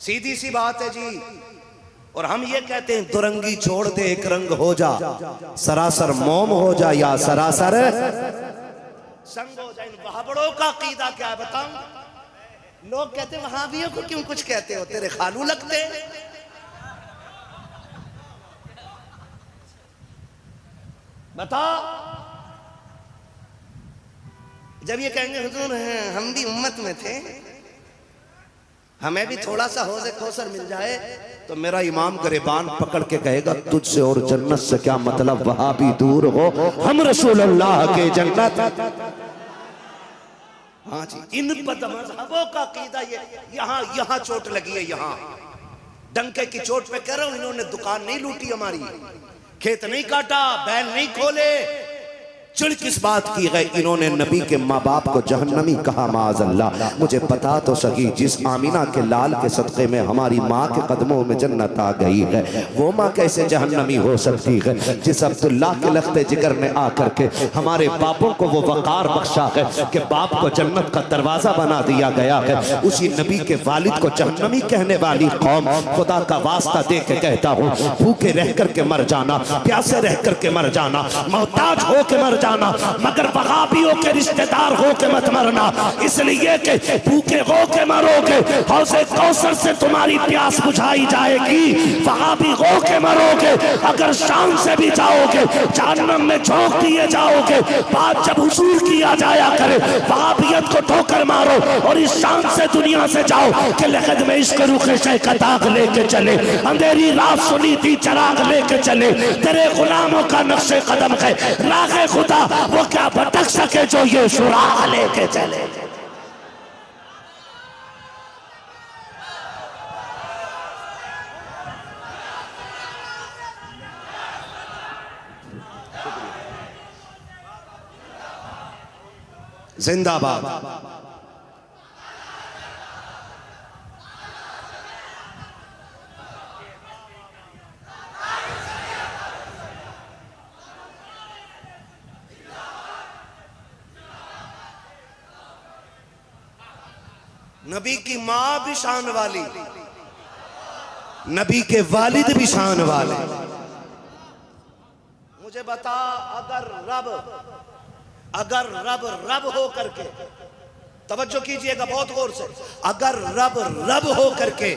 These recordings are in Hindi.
सीधी सी बात है जी। और हम ये कहते हैं दुरंगी छोड़ दे एक रंग हो जा, सरासर मोम हो जा या सरासर संग हो जा। इन वहाबड़ों का कीदा क्या है बताऊं? लोग कहते हैं वहाबियों को क्यों कुछ कहते हो, तेरे खालू लगते। बता, जब ये कहेंगे हुजूर हम भी उम्मत में थे, हमें भी थोड़ा सा हौज़े कौसर मिल जाए, तो मेरा इमाम गिरबान पकड़ के कहेगा तुझसे और जन्नत से क्या मतलब, वहाबी दूर हो, हम रसूलुल्लाह के जन्नत। हाँ जी, इन बदमज़हबों का कीदा ये यहाँ चोट लगी है, यहाँ डंके की चोट पे कह रहा हूं। इन्होंने दुकान नहीं लूटी हमारी, खेत नहीं काटा, बैल नहीं खोले, चिड़ किस बात की है? इन्होंने नबी के माँ बाप को जहन्नमी कहा, माज़अल्लाह। मुझे बता तो सकी, जिस आमिना के लाल के सदक़े में हमारी माँ के कदमों में जन्नत आ गई है, वो माँ कैसे जहन्नमी हो सकती है? जिस अब्दुल्लाह के लख्ते जिगर ने आकर के हमारे बापों को वो वक़ार बख्शा है कि बाप को जन्नत का दरवाज़ा बना दिया गया है, उसी नबी के वालिद को जहन्नमी कहने वाली कौम, खुदा का वास्ता दे के कहता हूँ, भूखे रह कर के मर जाना, प्यासे रह कर के मर जाना, मोहताज हो के मर जाना, मगर वहाबियों के रिश्तेदार हो के मत मरना, इसलिए कि भूखे हो के मरोगे, हौज़े कौसर से तुम्हारी प्यास बुझाई जाएगी। वहाबी हो के मरोगे, अगर शान से भी जाओगे जहन्नम में झोंक दिए जाओगे। बात जब हुजूर किया जाया करे, वहाबियत को ठोकर मारो और इस शान से दुनिया से जाओ कि लगद में इश्क रुखे शे का दाग लेके चले, अंधेरी रात सुनी थी चराग लेके चले, तेरे गुलामों का नक्शे कदम है राहे खुदा, वो क्या भटक सके जो ये सुराग लेके चले। जिंदाबाद। नबी की माँ भी शान वाली, नबी के वालिद भी शान वाले। मुझे बता, अगर रब हो करके, तवज्जो कीजिएगा बहुत गौर से, अगर रब हो करके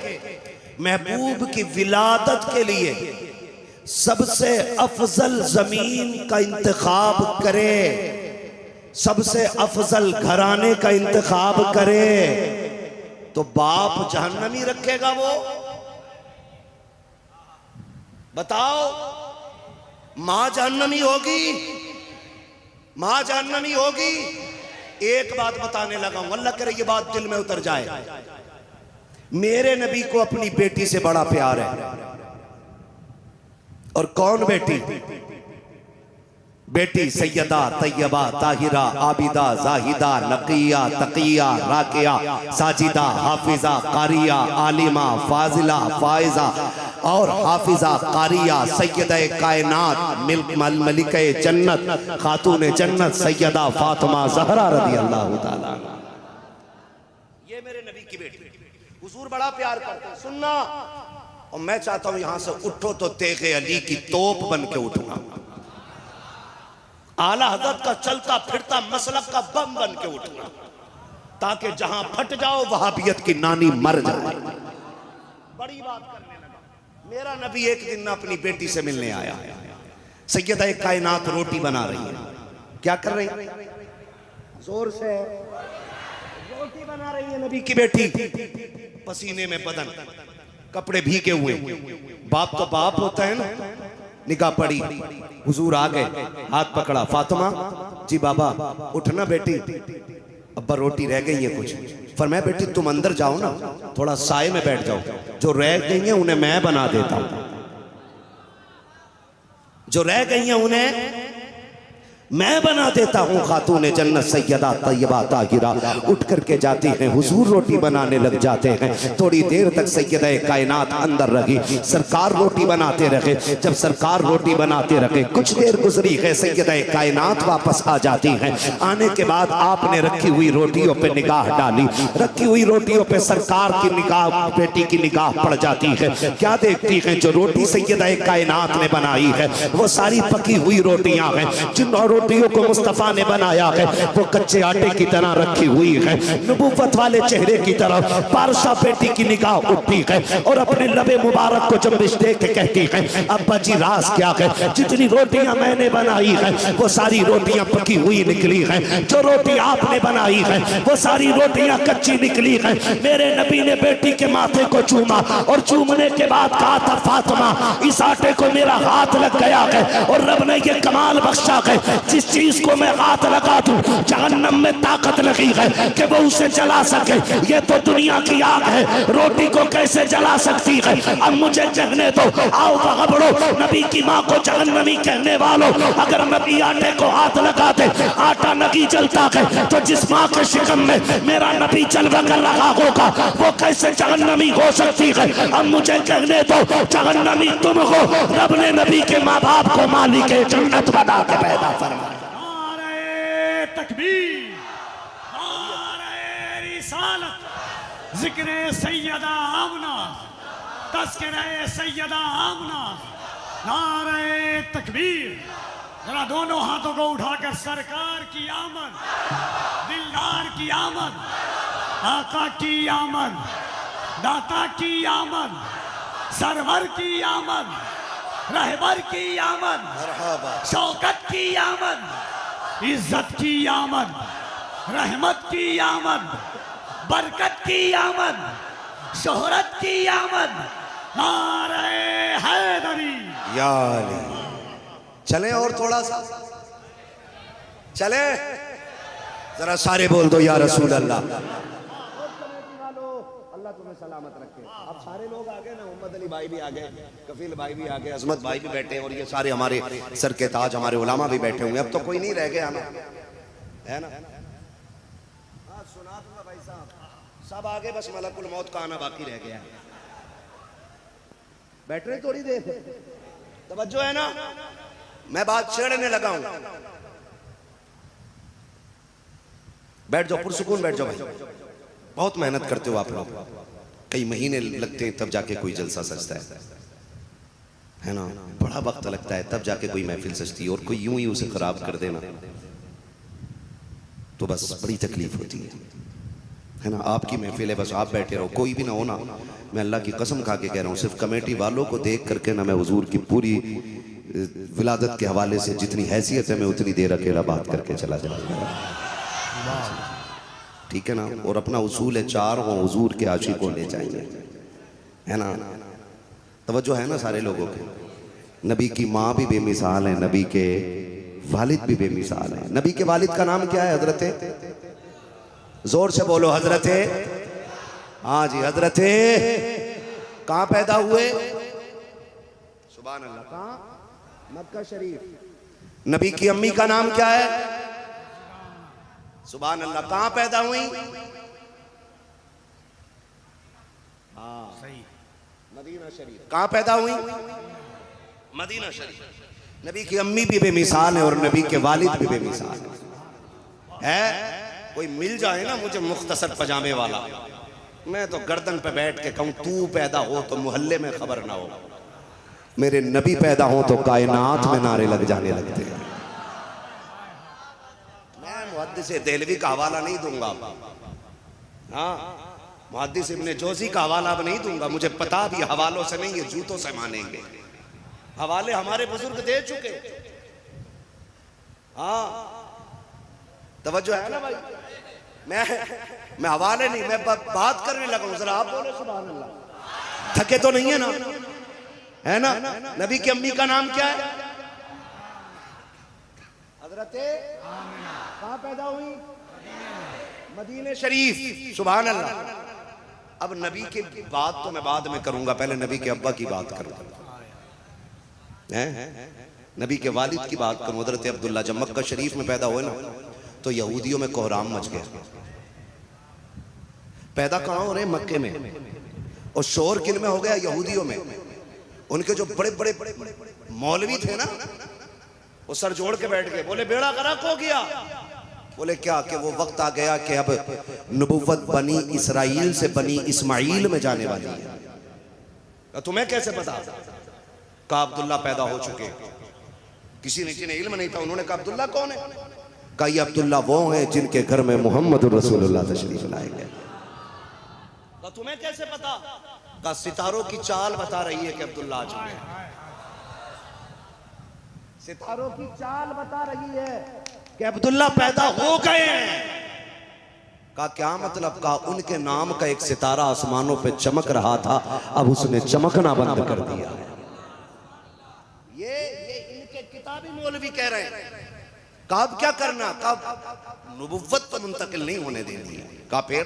महबूब की विलादत के लिए सबसे अफजल जमीन का इंतखाब करे, सबसे अफजल घराने का इंतखाब करे, तो बाप जहन्नमी रखेगा वो? बताओ, मां जहन्नमी होगी? मां जहन्नमी होगी? एक बात बताने लगा हूं, अल्लाह करे ये बात दिल में उतर जाए। मेरे नबी को अपनी बेटी से बड़ा प्यार है। और कौन बेटी? बेटी सैयदा तैयबा ताहिरा आबिदा जाहिदा नकिया तकिया राकिया साजिदा हाफिजा कारिया आलिमा फाजिला फाइजा और हाफिजा कारिया सैयदा कायनात मलिके जन्नत खातून जन्नत सैयदा फातिमा ज़हरा रज़ी अल्लाह ताला। ये मेरे नबी की बेटी, हुजूर बड़ा प्यार करते हैं। सुनना, और मैं चाहता हूं यहां से उठो तो तेगे अली की तोप बन के उठूंगा, आला हज़रत का चलता फिरता मसलक का बम बन के उठना, ताकि जहां फट जाओ वहाबियत की नानी मर जाए। बड़ी बात करने लगा। मेरा नबी एक दिन अपनी बेटी से मिलने आया, सैयदा कायनात रोटी बना रही है। क्या कर रही है? जोर से रोटी बना रही है नबी की बेटी, पसीने में बदन, कपड़े भीगे हुए। बाप तो बाप होता है ना। निगाह पड़ी, हुजूर आ गए, हाथ पकड़ा, फातिमा जी बाबा उठना बेटी, अब्बा रोटी रह गई है कुछ। फरमाया बेटी तुम अंदर जाओ ना, थोड़ा साए में बैठ जाओ, जो रह गई हैं उन्हें मैं बना देता हूं, जो रह गई हैं उन्हें मैं बना देता हूँ खातून जन्नत सैयदा तैयबा ताहिरा। उठ करके जाती हैं, हुजूर रोटी बनाने लग जाते हैं। थोड़ी देर तक सैयदा कायनात अंदर रही, सरकार रोटी बनाते रहे। जब सरकार रोटी बनाते रहे, कुछ देर गुजरी है, सैयदा कायनात वापस आ जाती हैं। आने के बाद आपने रखी हुई रोटियों पे निगाह डाली, रखी हुई रोटियों पे सरकार की निगाह, बेटी की निगाह पड़ जाती है। क्या देखती हैं? जो रोटी सैयदा कायनात ने बनाई है वो सारी पकी हुई रोटियां हैं। जिन रोटियों को मुस्तफा ने बनाया है वो कच्चे आटे की तरह रखी हुई है। नबूवत वाले चेहरे की तरफ बादशाह बेटी की निगाह उठती है और अपने लबे मुबारक को जंबिश दे के कहती है, अब्बा जी राज क्या है? जितनी रोटियां मैंने बनाई है वो सारी रोटियां पकी हुई निकली हैं। जो रोटी आपने बनाई है वो सारी रोटियां कच्ची निकली हैं। मेरे नबी ने बेटी के माथे को चूमा और चूमने के बाद कहा था, फातिमा इस आटे को मेरा हाथ लग गया है और रब ने ये कमाल बख्शा है, जिस चीज को मैं हाथ लगा दूं जहन्नम में ताकत लगी है कि वो उसे जला सके। ये तो दुनिया की आग है, रोटी को कैसे जला सकती है? अब मुझे जगने दो, आओ पकड़ो नबी की माँ को जहन्नमी कहने वालों। अगर नबी आटे को हाथ लगाते आटा नहीं जलता है तो जिस माँ के शिकम में मेरा नबी जलवा कर रहा होगा वो कैसे जहन्नमी हो सकती है? अब मुझे कहने दो, जहन्नमी तुम हो, रब ने नबी के माँ बाप को मालिक जन्नत बना के पैदा फरमाया। नारे तकबीर, नारे रिसालत, जिक्र सैयदा आमना, तज़किरे सैयदा आमना, नारे तकबीर। जरा दोनों हाथों को उठाकर सरकार की आमद, दिलदार की आमद, आका की आमद, दाता की आमद, सरवर की आमद, रहबर की आमद, शौकत की आमद, इज्जत की आमद, रहमत की आमद, बरकत की आमद, शोहरत की आमद। नारे हैदरी। या अली। चले और थोड़ा सा चले, जरा सारे बोल दो या रसूल अल्लाह। अल्लाह तुम्हें सलामत रखे। अब सारे लोग आ गए ना, मोहम्मद अली भाई भी आ गए, कफील भाई भी आ गए, अजमत भाई भी बैठे हैं और ये सारे हमारे सर के ताज हमारे उलामा भी बैठे हुए। अब तो कोई नहीं रह गया ना, है ना? सुना दूंगा भाई साहब, सब आगे, बस मलकुल मौत का आना बाकी रह गया। बैठ रहे थोड़ी देर, तवज्जो है ना? मैं बात छेड़ने लगा हूं। बैठ जाओ, पुरसुकून बैठ जाओ भाई। बहुत मेहनत करते हो आप लोग, कई महीने लगते हैं तब जाके कोई जलसा सजता है ना? बड़ा वक्त लगता है तब जाके कोई महफिल सजती है, और कोई यूं ही उसे खराब कर देना तो बस बड़ी तकलीफ होती है ना? आपकी महफिल है, बस आप बैठे रहो, कोई भी ना हो ना। मैं अल्लाह की कसम खा के कह रहा हूँ, सिर्फ कमेटी वालों को देख करके ना मैं हुजूर की पूरी विलादत के हवाले से जितनी हैसियत है मैं उतनी देर अकेला बात करके चला जाऊंगा, ठीक है ना? और अपना उसूल है, चार हो हुजूर के आशिकों ले जाएंगे, है ना? तवज्जो है ना सारे लोगों के? नबी की माँ भी बेमिसाल है, नबी के वालिद भी बेमिसाल है। नबी के वालिद का नाम क्या है? हजरत, जोर से बोलो, हजरत। हाँ जी, हजरत। कहाँ पैदा हुए? सुभान अल्लाह। कहाँ? मक्का शरीफ। नबी की अम्मी का नाम क्या है? सुभान अल्लाह। कहाँ पैदा हुई? हाँ सही, मदीना शरीफ। कहाँ पैदा हुई? मदीना शरीफ। नबी की अम्मी भी बेमिसाल है और नबी के वालिद भी बेमिसाल है। कोई मिल जाए ना मुझे मुख्तसर पजामे वाला, मैं तो गर्दन पे बैठ के कहूं, तू पैदा हो तो मोहल्ले में खबर ना हो, मेरे नबी पैदा हो तो कायनात में नारे लग जाने लगते हैं। मैं मुहद्दिस देहलवी का हवाला नहीं दूंगा, हाँ, मुहद्दिस इब्ने जोजी का हवाला अब नहीं दूंगा। मुझे पता भी हवालों से नहीं, ये जूतों से मानेंगे। हवाले हमारे बुजुर्ग दे चुके। हाँ, तवज्जो है ना भाई? मैं हवाले नहीं, मैं बात करने लगा हूं। जरा आप बोलो सुभान अल्लाह। थके तो नहीं है ना? है ना? नबी की अम्मी का नाम क्या है? हजरत। कहाँ पैदा हुई? मदीने शरीफ। सुभान अल्लाह। अब नबी की बात तो मैं बाद में करूंगा, पहले नबी के अब्बा की बात करूंगा। नबी के वालिद की बात करूं, हजरत अब्दुल्ला जब मक्का शरीफ में पैदा हुए ना तो यहूदियों में कोहराम मच गया। पैदा कहां हो रहे? मक्के में। और शोर किन में हो गया? यहूदियों में। उनके जो बड़े बड़े मौलवी थे ना, वो सर जोड़ के बैठ गए, बोले बेड़ा गर्क हो गया। बोले क्या? कि वो वक्त आ गया कि अब नबुव्वत बनी इसराइल से बनी इस्माइल में जाने वाली है। तुम्हें कैसे पता? कहा अब्दुल्ला पैदा हो चुके। किसी ने जिन्हें इल्म नहीं था, उन्होंने कहा अब्दुल्ला कौन है? कहा ये अब्दुल्ला वो है जिनके घर में मोहम्मद रसूलुल्लाह तशरीफ लाएंगे। तुम्हें कैसे पता? कहा सितारों की चाल बता रही है कि अब्दुल्ला आ चुके हैं। सितारों की चाल बता रही है कि अब्दुल्ला पैदा हो गए हैं। कहा क्या मतलब? कहा उनके नाम का एक सितारा आसमानों पे चमक रहा था, अब उसने चमकना बंद कर दिया। ये इनके किताबी मौलवी कह रहे हैं। कहा अब क्या करना? कहा नबुव्वत तो मुंतकिल नहीं होने देनी है। कहा फिर?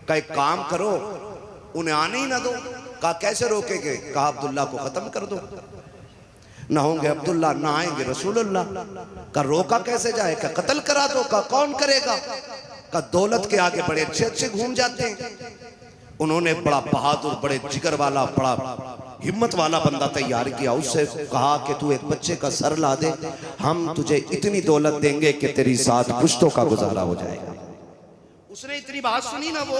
कहा एक काम करो, उन्हें आने ही ना दो। कहा कैसे रोकेंगे? कहा अब्दुल्ला को खत्म कर दो, ना होंगे अब्दुल्ला ना आएंगे रसूलुल्लाह। का रोका कैसे जाए? का कत्ल करा दो। का कौन करेगा? का दौलत के आगे बड़े अच्छे अच्छे घूम जाते हैं। उन्होंने बड़ा बहादुर, बड़े जिगर वाला, बड़ा हिम्मत वाला बंदा तैयार किया। उससे कहा कि तू एक बच्चे का सर ला दे, हम तुझे इतनी दौलत देंगे कि तेरी 7 पुश्तों का गुजारा हो जाएगा। उसने इतनी बात सुनी ना, वो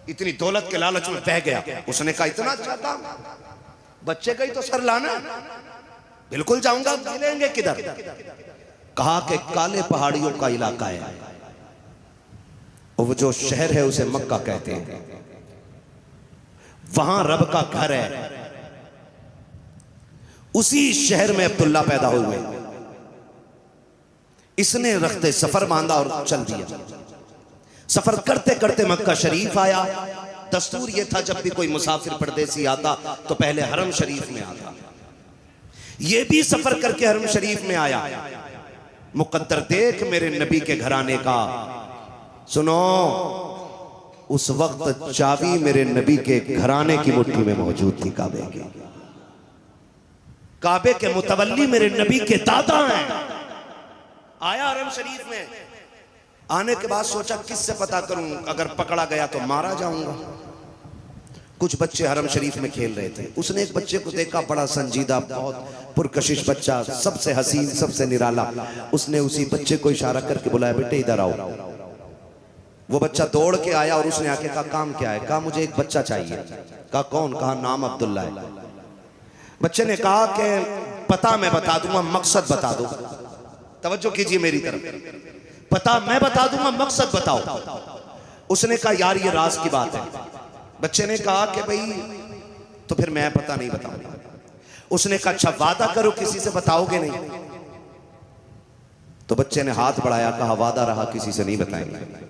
इतनी दौलत के लालच में बह गया। उसने कहा इतना अच्छा काम, बच्चे का ही तो सर लाना। बिल्कुल जाऊंगा। मिलेंगे किधर? कहा कि काले पहाड़ियों का इलाका है, और वो जो शहर है उसे मक्का कहते हैं, वहां रब का घर है। उसी शहर में अब्दुल्ला पैदा हुए। इसने रखते सफर बांधा और चल दिया। सफर करते करते मक्का शरीफ आया। दस्तूर यह था जब भी कोई मुसाफिर परदेसी आता तो पहले हरम शरीफ में आता। ये भी सफर करके हरम शरीफ में आया। मुकद्दर देख मेरे नबी के घराने का। सुनो, उस वक्त चाबी मेरे नबी के घराने की मुट्ठी में मौजूद थी, काबे की। काबे के मुतवल्ली मेरे नबी के दादा हैं। आया हरम शरीफ में। आने के बाद सोचा किससे पता करूं, अगर पकड़ा गया तो मारा जाऊंगा। कुछ बच्चे हरम शरीफ में खेल रहे थे। उसने एक बच्चे को देखा, बड़ा संजीदा, बहुत पुरकशिश बच्चा, सबसे हसीन, सबसे निराला। उसने उसी बच्चे को इशारा करके बुलाया, बेटे इधर आओ। वो बच्चा दौड़ के आया और उसने आके कहा काम क्या है? कहा मुझे एक बच्चा चाहिए। कहा कौन? कहा नाम अब्दुल्ला है। बच्चे ने कहा कि पता मैं बता दूंगा, मकसद बता दो। तवज्जो कीजिए मेरी तरफ। पता मैं बता दूंगा, मकसद बताओ। उसने कहा यार ये राज की बात है। बच्चे ने कहा कि भाई तो फिर मैं पता नहीं बताऊंगा। उसने कहा अच्छा वादा करो किसी से बताओगे नहीं। तो बच्चे ने हाथ बढ़ाया, कहा वादा रहा किसी से नहीं बताएंगे।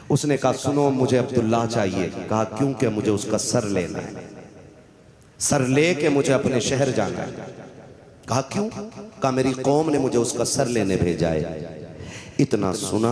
उसने कहा सुनो मुझे अब्दुल्ला चाहिए। कहा क्यों? कि मुझे उसका सर लेना है, सर लेके मुझे अपने शहर जाना है। कहा क्यों? कहा मेरी कौम ने मुझे उसका सर लेने भेजा है। इतना सुना,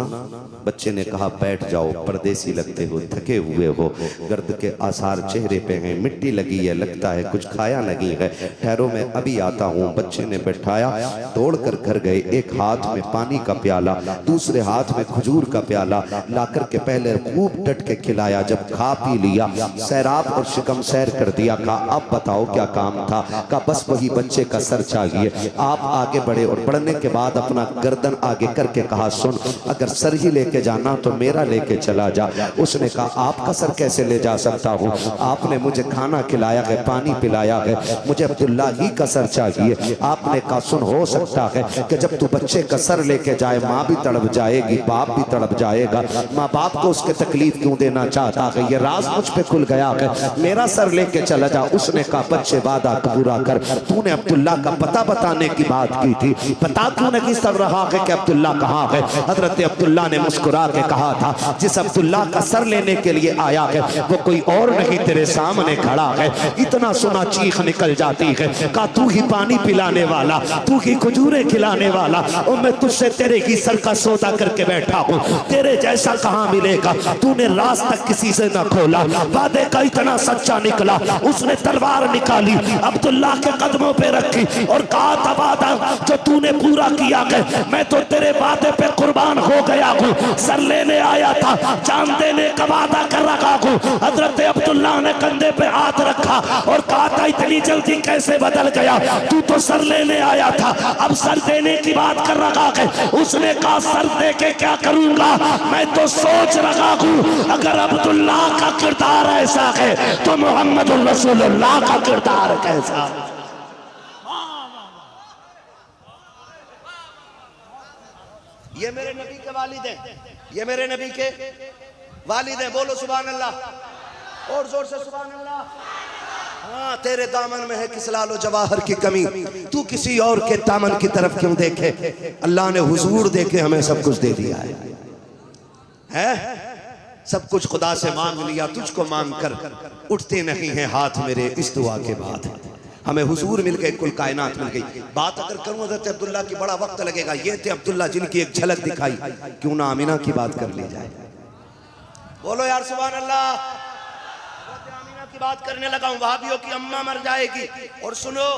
बच्चे ने कहा बैठ जाओ, परदेसी लगते हो, थके हुए हो, गर्द के आसार चेहरे पे हैं, मिट्टी लगी है, लगता है कुछ खाया नहीं है, ठहरो मैं अभी आता हूँ। बच्चे ने बैठाया, दौड़कर घर गए। एक हाथ में पानी का प्याला, दूसरे हाथ में खजूर का प्याला लाकर के पहले खूब डट के खिलाया। जब खा पी लिया, सैराब और शिकम सैर कर दिया। कहा अब बताओ क्या काम था? कहा बस वही बच्चे का सर चाहिए। आप आगे बढ़े और बढ़ने के बाद अपना गर्दन आगे करके कहा सुन, अगर सर ही लेके जाना तो मेरा लेके चला जा। उसने कहा आपका सर कैसे ले जा सकता हूँ? आपने मुझे खाना खिलाया है, पानी पिलाया है, मुझे अब्दुल्ला ही का सर चाहिए। आपने कहा सुन, हो सकता है कि जब तू बच्चे का सर लेके जाए माँ भी तड़प जाएगी, बाप भी तड़प जाएगा। माँ बाप को उसके तकलीफ क्यों देना चाहता है? ये राज मुझ पे खुल गया है, मेरा सर लेके चला जा। उसने कहा बच्चे वादा पूरा कर, तूने अब्दुल्ला का पता बताने की बात की थी, पता क्यों नहीं चल रहा है कि अब्दुल्ला कहाँ है? हजरत अब्दुल्ला ने मुस्कुरा के कहा था, जिस अब्दुल्ला का सर लेने के लिए आया है वो कोई और नहीं तेरे सामने खड़ा है। इतना सुना चीख निकल जाती है, कहा तू ही पानी पिलाने वाला, तू ही खजूरें खिलाने वाला, और मैं तुझसे तेरे ही सर का सौदा करके बैठा हूँ, तेरे जैसा कहाँ मिलेगा, तूने राज तक किसी से न खोला, वादे का इतना सच्चा निकला। उसने तलवार निकाली, अब्दुल्ला के कदमों पे रखी और कहा था वादा जो तूने पूरा किया है, मैं तो तेरे वादे पे कुर्बान हो गया हूँ, सर लेने आया था, जान देने का वादा कर रखा हूँ। हजरत अब्दुल्ला ने कंधे पे हाथ रखा और कहा था इतनी जल्दी कैसे बदल गया, तू तो सर लेने आया था, अब सर देने की बात कर रखा है। उसने कहा सर दे के क्या करूंगा, मैं तो सोच रखा हूँ अगर अब्दुल्ला का किरदार ऐसा है तो मोहम्मद रसूलुल्लाह का किरदार कैसा। ये मेरे नबी के वालिद हैं, ये मेरे नबी के वालिद हैं, बोलो सुभान अल्लाह और जोर से सुभान अल्लाह। हाँ, तेरे दामन में है किस लालो जवाहर की कमी, तू किसी और के दामन की तरफ क्यों देखे। अल्लाह ने हुजूर देके हमें सब कुछ दे दिया है? सब कुछ खुदा से मांग लिया, तुझको मांग कर उठते नहीं हैं हाथ मेरे इस दुआ के बाद। हमें हुजूर मिल गए, कुल कायनात मिल गई। बात अगर करूं हज़रत अब्दुल्ला की बड़ा वक्त लगेगा। ये थे अब्दुल्ला जिनकी एक झलक दिखाई, क्यों ना आमिना की बात कर ली जाए। बोलो यार सुभान अल्लाह। आमिना की बात करने लगा हूं, वहाबियों की अम्मा मर जाएगी। और सुनो,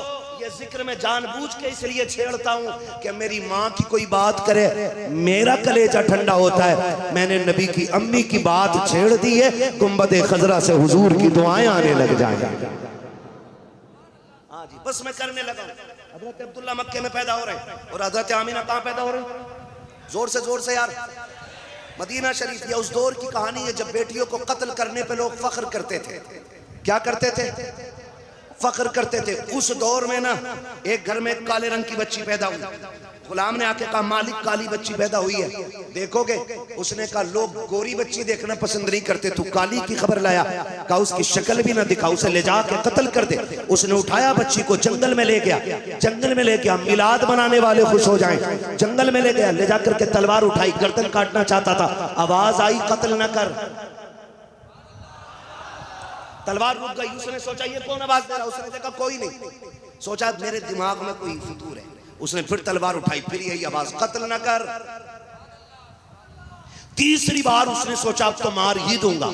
ये जिक्र में जानबूझ के इसलिए छेड़ता हूं कि मेरी माँ की कोई बात करे मेरा कलेजा ठंडा होता है। मैंने नबी की अम्मी की बात छेड़ दी है, गुंबद खजरा से हुजूर की दुआएं आने लग जाएंगी। हाँ जी, बस मैं करने लगा हूं। हजरत अब्दुल्ला मक्के में पैदा हो रहे हैं और हजरत आमिना कहाँ पैदा हो रहे हैं? जोर से यार, मदीना शरीफ। या उस दौर की कहानी है जब बेटियों को कत्ल करने पे लोग फख्र करते थे। क्या करते थे? फख्र करते थे। उस दौर में ना एक घर में काले रंग की बच्ची पैदा हुई। गुलाम ने आके कहा मालिक काली बच्ची पैदा हुई है, देखोगे? उसने कहा लोग गोरी बच्ची देखना पसंद नहीं करते, तू काली की खबर लाया। कहा उसकी शक्ल भी ना दिखा, उसे ले जाके कत्ल कर दे। उसने उठाया बच्ची को, जंगल में ले गया। जंगल में ले गया, मिलाद बनाने वाले खुश हो जाएं। जंगल में ले गया, ले जाकर के तलवार उठाई, गर्दन काटना चाहता था। आवाज आई कत्ल न कर, तलवार रुक गई। उसने सोचा ये कौन आवाज दे रहा, उसने देखा कोई नहीं, सोचा मेरे दिमाग में कोई फितूर है। उसने फिर तलवार उठाई, फिर यही आवाज कत्ल न कर। तीसरी बार उसने सोचा अब तो मार ही दूंगा।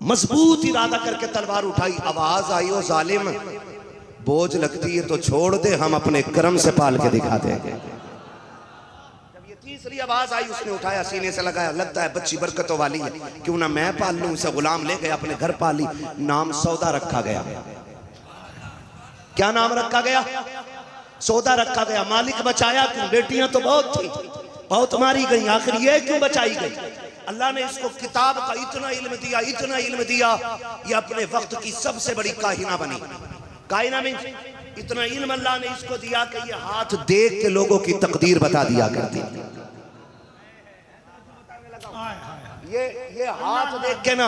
मजबूत इरादा करके तलवार उठाई, आवाज आई ओ जालिम, बोझ लगती है तो छोड़ दे, हम अपने कर्म से पाल के दिखा देंगे। तीसरी आवाज आई, उसने उठाया, सीने से लगाया, लगता है बच्ची बरकतों वाली है, क्यों ना मैं पाल लूं। उसे गुलाम ले गया, अपने घर पाली। नाम सौदा रखा गया। क्या नाम रखा गया? सौदा रखा गया। मालिक बचाया क्यों? बेटियां तो बहुत थी, बहुत मारी गई, आखिर ये क्यों बचाई गई? अल्लाह ने इसको किताब का इतना इल्म दिया, इतना इल्म दिया, ये अपने वक्त की सबसे बड़ी काहिना बनी। काहिना में इतना इल्म अल्लाह ने इसको दिया कि ये हाथ देख के लोगों की तकदीर बता दिया करती। ये हाथ देख के ना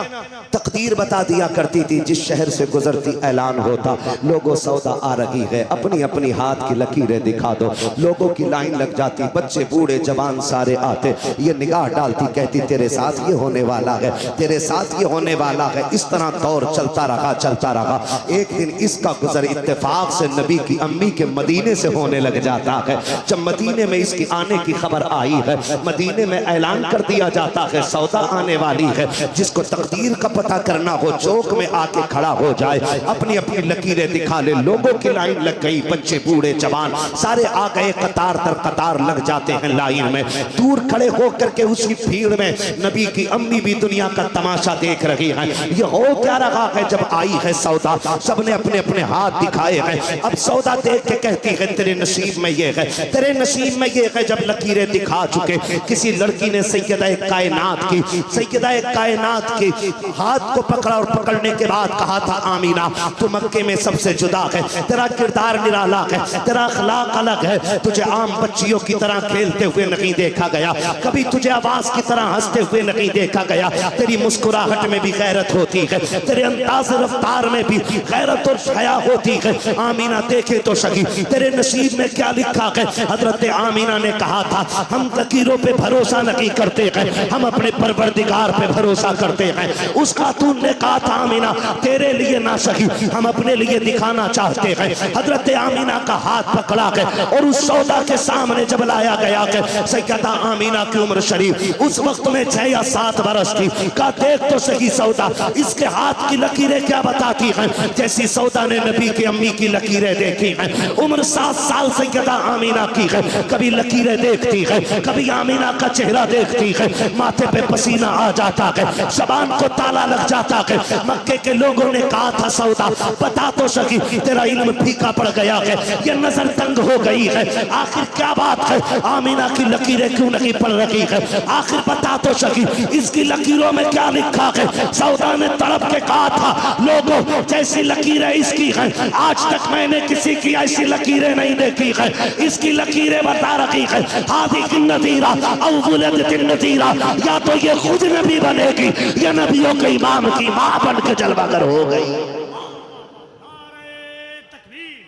तकदीर बता दिया करती थी। जिस शहर से गुजरती ऐलान होता, लोगों सौदा आ रही है, अपनी अपनी हाथ की लकीरें दिखा दो। लोगों की लाइन लग जाती, बच्चे बूढ़े जवान सारे आते। ये निगाह डालती, कहती तेरे साथ ये होने वाला है, तेरे साथ ये होने वाला है। इस तरह दौर चलता रहा, चलता रहा। एक दिन इसका गुजर इत्तेफाक से नबी की अम्मी के मदीने से होने लग जाता है। जब मदीने में इसकी आने की खबर आई है, मदीने में ऐलान कर दिया जाता है सौदा आने वाली है। जिसको तकदीर का पता करना हो, चौक में आके खड़ा हो जाए, अपनी अपनी लकीरें दिखा ले। लोगों की लाइन लग गई, बच्चे बूढ़े जवान सारे आ गए, कतार दर कतार लग जाते हैं लाइन में। दूर खड़े होकर के उसी भीड़ में नबी की अम्मी भी दुनिया का तमाशा देख रही है। ये हो क्या रहा है? जब आई है सौदा, सबने अपने अपने हाथ दिखाए हैं। अब सौदा देख के कहती है तेरे नसीब में ये है, तेरे नसीब में ये है। जब लकीरें दिखा चुके, किसी लड़की ने सैयदा कायनात की सैयदा कायनात के हाथ को पकड़ा और पकड़ने के बाद कहा था आमीना तू मक्के में सबसे जुदा है, तेरा किरदार निराला है, तेरा अखलाक अलग है, तुझे आम बच्चियों की तरह खेलते हुए नहीं देखा गया, कभी तुझे आवाज की तरह हंसते हुए नहीं देखा गया, तेरी मुस्कुराहट में भी गैरत होती है, तेरे अंदाज रफ्तार में भी गैरत और हया होती है। आमीना देखे तो सही तेरे नसीब में क्या लिखा है। हजरत आमीना ने कहा था हम लकीरों पे भरोसा नहीं करते हैं, हम अपने परवरदिगार पे भरोसा करते हैं। उस खातून ने कहा था आमीना तेरे लिए ना सही हम अपने लिए दिखाना चाहते हैं। हजरत आमीना का हाथ पकड़ा गया और उस सौदा के सामने जब लाया गया कि सैयदा आमीना की उम्र शरीफ उस वक्त में 6 या 7 बरस थी। का देख तो सही सौदा इसके हाथ की लकीरें क्या बताती हैं, जैसी सौदा ने नबी की अम्मी की लकीरें देखी हैं। उम्र 7 साल सैयदा आमीना की है, कभी लकीरें देखती है, कभी आमीना का चेहरा देखती है, माथे पे पसीना आ जाता है, ज़बान को ताला लग जाता है। मक्के के लोगों ने कहा था सौदा बता तो सकी तेरा इल्म फीका पड़ गया है, ये नजर तंग हो गई है, आखिर क्या बात है, आमीना की लकीरें क्यों नहीं पड़ रही है, आखिर बता तो सकी इसकी लकीरों में क्या लिखा है। सौदा ने तड़प के कहा था लोगों जैसी लकीरें इसकी हैं, आज तक मैंने किसी की ऐसी लकीरें नहीं देखी है, इसकी लकीरें बता रही है हादी की नज़ीरा नज़ीरा, या तो ये खुद नबी बनेगी या नबियों के इमाम की मां बन के जलवागर हो गई। नारे तकबीर,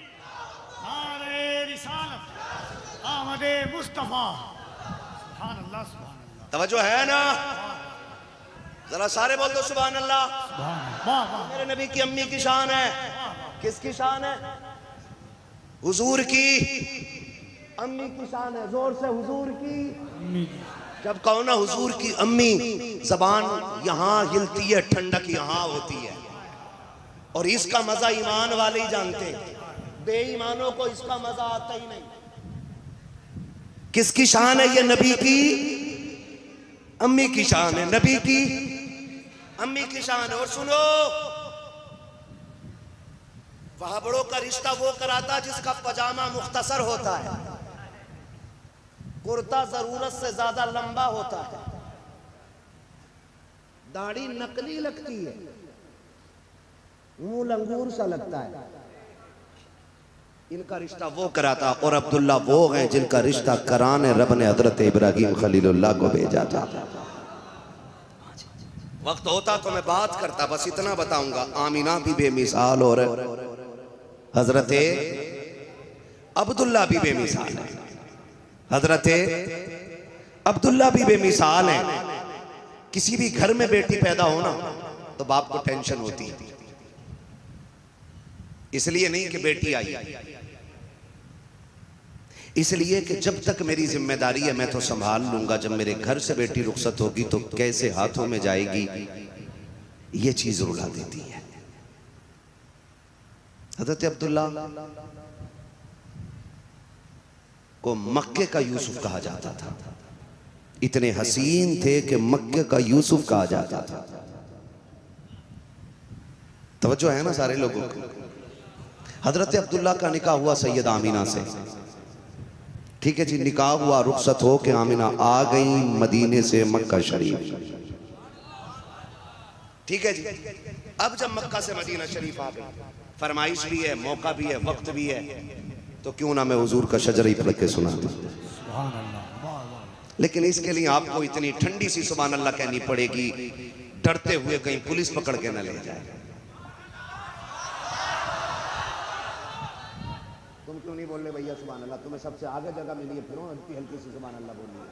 नारे रिसालत, आमदे मुस्तफा, सुभान अल्लाह सुभान अल्लाह। तवज्जो है ना, जरा सारे बोल दो सुभान अल्लाह। वाह वाह, मेरे नबी की अम्मी की शान है, किसकी शान है, हुजूर की अम्मी की शान है, जोर से हुजूर की। जब कहो ना हुजूर की अम्मी, जबान यहां हिलती है, ठंडक यहां होती है, और इसका मजा ईमान वाले ही जानते हैं, बेईमानों को इसका मजा आता ही नहीं। किसकी शान है ये, नबी की अम्मी की शान है, नबी की अम्मी की शान है। और सुनो वहाबड़ों का रिश्ता वो कराता जिसका पजामा मुख्तसर होता है, कुर्ता जरूरत से ज्यादा लंबा होता है, दाढ़ी नकली लगती है, मुंह लंगूर सा लगता है, इनका रिश्ता वो कराता। और अब्दुल्ला वो हैं जिनका रिश्ता कराने रब ने हजरत इब्राहिम खलीलुल्लाह को भेजा था। वक्त होता तो मैं बात करता, बस इतना बताऊंगा, आमीना भी बेमिसाल और हजरत अब्दुल्ला भी बेमिसाल है, हजरत अब्दुल्ला भी बेमिसाल है। किसी भी घर में बेटी पैदा हो ना तो बाप को टेंशन होती है, इसलिए नहीं कि बेटी आई, इसलिए कि जब तक मेरी जिम्मेदारी है मैं तो संभाल लूंगा, जब मेरे घर से बेटी रुखसत होगी तो कैसे हाथों में जाएगी, ये चीज रुला देती है। हजरत अब्दुल्ला को मक्के का यूसुफ कहा जाता था, इतने हसीन थे कि मक्के का यूसुफ कहा जाता था। तवज्जो है ना सारे लोगों को। हजरत अब्दुल्ला का निकाह हुआ सैयद आमीना से, ठीक है जी, निकाह हुआ, रुखसत हो के आमीना आ गई मदीने से मक्का शरीफ, ठीक है जी। अब जब मक्का से मदीना शरीफ आ गई, फरमाइश भी है, मौका भी है, वक्त भी है, तो क्यों ना मैं हुजूर का शजर ही पढ़ के सुना दूं। लेकिन इसके लिए आपको इतनी ठंडी सी सुभान अल्लाह कहनी पड़ेगी, डरते हुए कहीं पुलिस पकड़ के न ले जाए। तुम क्यों नहीं बोल रहे भैया सुभान अल्लाह, तुम्हें सबसे आगे जगह मिली है, फिर हल्की हल्की सी सुभान अल्लाह बोलिए।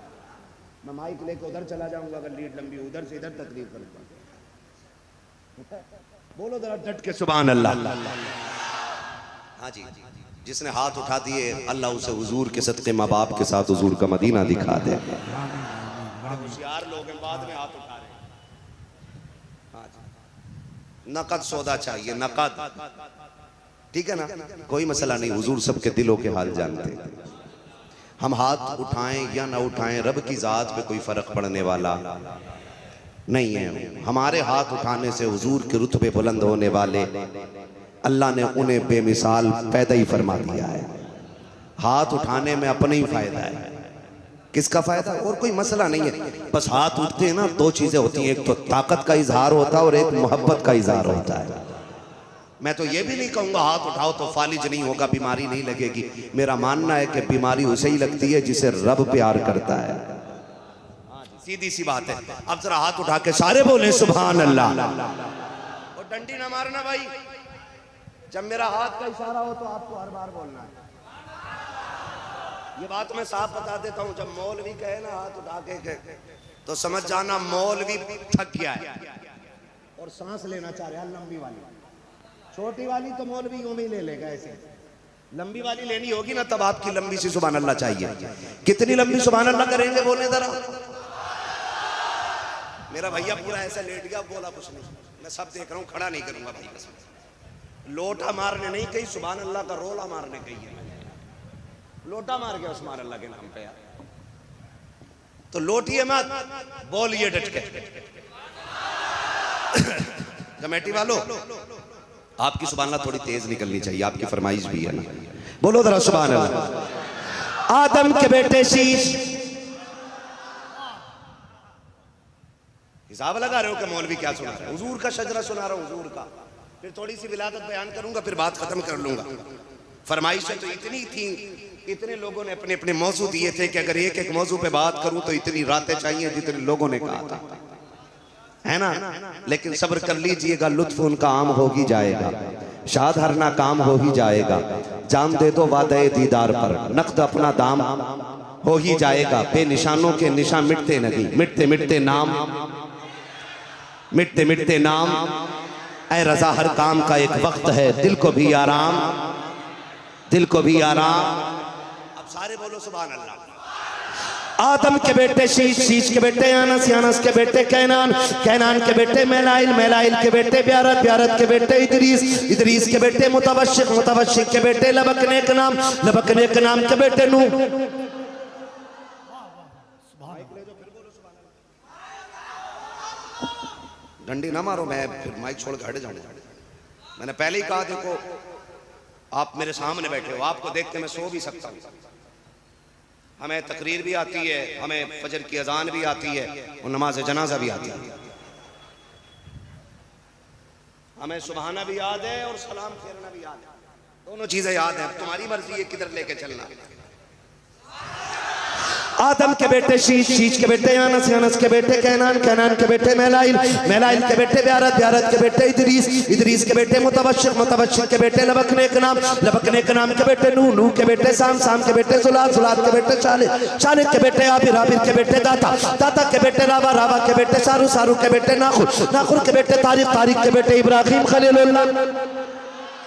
मैं माइक लेके उधर चला जाऊंगा, अगर लीड लंबी उधर से इधर तकरीर करूंगा, बोलो जरा डट के सुभान अल्लाह। हाँ जी, जिसने हाथ उठा दिए अल्लाह उसे हुजूर के सदके माँ बाप के साथ हुजूर का मदीना दिखा दे। होशियार लोग हैं, बाद में हाथ उठा रहे। हाँ जी, नकद सौदा चाहिए, नकद, ठीक है ना, कोई मसला नहीं, हुजूर सबके दिलों के हाल जानते हैं। हम हाथ उठाएं या ना उठाएं रब की जात पे कोई फर्क पड़ने वाला नहीं है। हमारे हाथ उठाने से हुजूर के रुतबे बुलंद होने वाले अल्लाह ने उन्हें बेमिसाल पैदा ही फरमा दिया है। हाथ उठाने में अपना ही फायदा है, किसका फायदा? और कोई मसला नहीं है, बस हाथ उठते हैं ना, दो चीजें होती हैं, एक तो ताकत का इजहार होता है और एक मोहब्बत का इजहार होता है। मैं तो ये भी नहीं कहूंगा हाथ उठाओ तो फालिज नहीं होगा, बीमारी नहीं लगेगी। मेरा मानना है कि बीमारी उसे ही लगती है जिसे रब प्यार करता है। सीधी सी बात है। अब जरा हाथ उठा के सारे बोले सुभान अल्लाह। और डंडी ना मारना भाई, जब मेरा हाथ का इशारा हो तो आपको हर बार बोलना है। ये बात मैं साफ बता देता हूं, जब मौलवी कहे ना हाथ उठा के तो समझ जाना मौलवी थक गया है और सांस लेना चाह रहा है। लंबी वाली, छोटी वाली तो मौलवी यूं ही ले लेगा ऐसे, लंबी वाली लेनी होगी ना तब आपकी लंबी सी सुभान अल्लाह चाहिए। कितनी लंबी सुभान अल्लाह करेंगे बोले जरा। मेरा भैया पूरा ऐसा लेट गया, बोला कुछ नहीं। मैं सब देख रहा हूं, खड़ा नहीं करूंगा भाई। लोटा मारने नहीं कही, सुभान अल्लाह का रोला मारने कही है। लोटा मार गया सुभान अल्लाह के नाम पे यार, तो लोटिए मत, बोलिए डट के। कमेटी वालों, आपकी सुभान अल्लाह थोड़ी तेज निकलनी चाहिए, आपकी फरमाइश भी है ना। बोलो जरा सुभान अल्लाह। आदम के बेटे शीश, हिसाब लगा रहे हो कि मौलवी क्या सुना रहा है? हुजूर का शजरा सुना रहा हूं, हुजूर का। फिर थोड़ी सी विलादत बयान करूंगा, फिर बात खत्म कर लूंगा। फरमाइशें तो इतनी थी, इतने लोगों ने अपने अपने मौजू दिए थे कि अगर एक एक मौजू पे बात करूं तो इतनी रातें चाहिए जितने लोगों ने कहा था, है ना। लेकिन सब्र कर लीजिएगा, लुत्फ उनका आम हो ही जाएगा, शाद हर ना काम हो ही जाएगा। जाम दे दो वादे दीदार पर, नक़द अपना दाम हो ही जाएगा। बेनिशानों के निशान मिटते नहीं, मिटते मिटते नाम, मिटते मिटते नाम। ऐ रजा हर काम का एक वक्त है, दिल को भी आराम, दिल को भी आराम। अब सारे बोलो सुभान अल्लाह। आदम के बेटे शीश, शीश के बेटे अनस, अनस के बेटे कैनान, कैनान के बेटे मेलाइल, मेलाइल के बेटे ब्यारत, ब्यारत के बेटे इदरीस, इदरीस के बेटे मुतवश्शिक, मुतवश्शिक के बेटे लबकने के नाम, लबकने के नाम के बेटे नूह। डंडी ना मारो, मैं फिर माइक छोड़ के हट जाऊंगा। मैंने पहले ही कहा देखो आप मेरे सामने बैठे हो, आपको देख के मैं सो भी सकता हूँ। हमें तकरीर भी आती है, हमें फजर की अजान भी आती है और नमाज जनाजा भी आती है। हमें सुबहाना भी याद है और सलाम फेरना भी याद है, दोनों चीजें याद है। तुम्हारी मर्जी है किधर लेके चलना। आदम के बेटे शीश, शीश के बेटे अनस, अनस के बेटे कैनान, कैनान के बेटे मेलाइल, मेलाइल के बेटे ब्यारत, ब्यारत के बेटे इदरीस, इदरीस के बेटे मुतवश्शिक, मुतवश्शिक के बेटे लबकने के नाम, लबकने के नाम के बेटे नूह, नूह के बेटे साम, साम के बेटे सुलाद, सुलाद के बेटे शालिद, शालिद के बेटे आबिर, आबिर के बेटे दाता, दाता के बेटे रावा, रावा के बेटे सारू, सारू के बेटे नाखुर, नाखुर के बेटे तारिक, तारिक के बेटे इब्राहिम खलीलुल्लाह,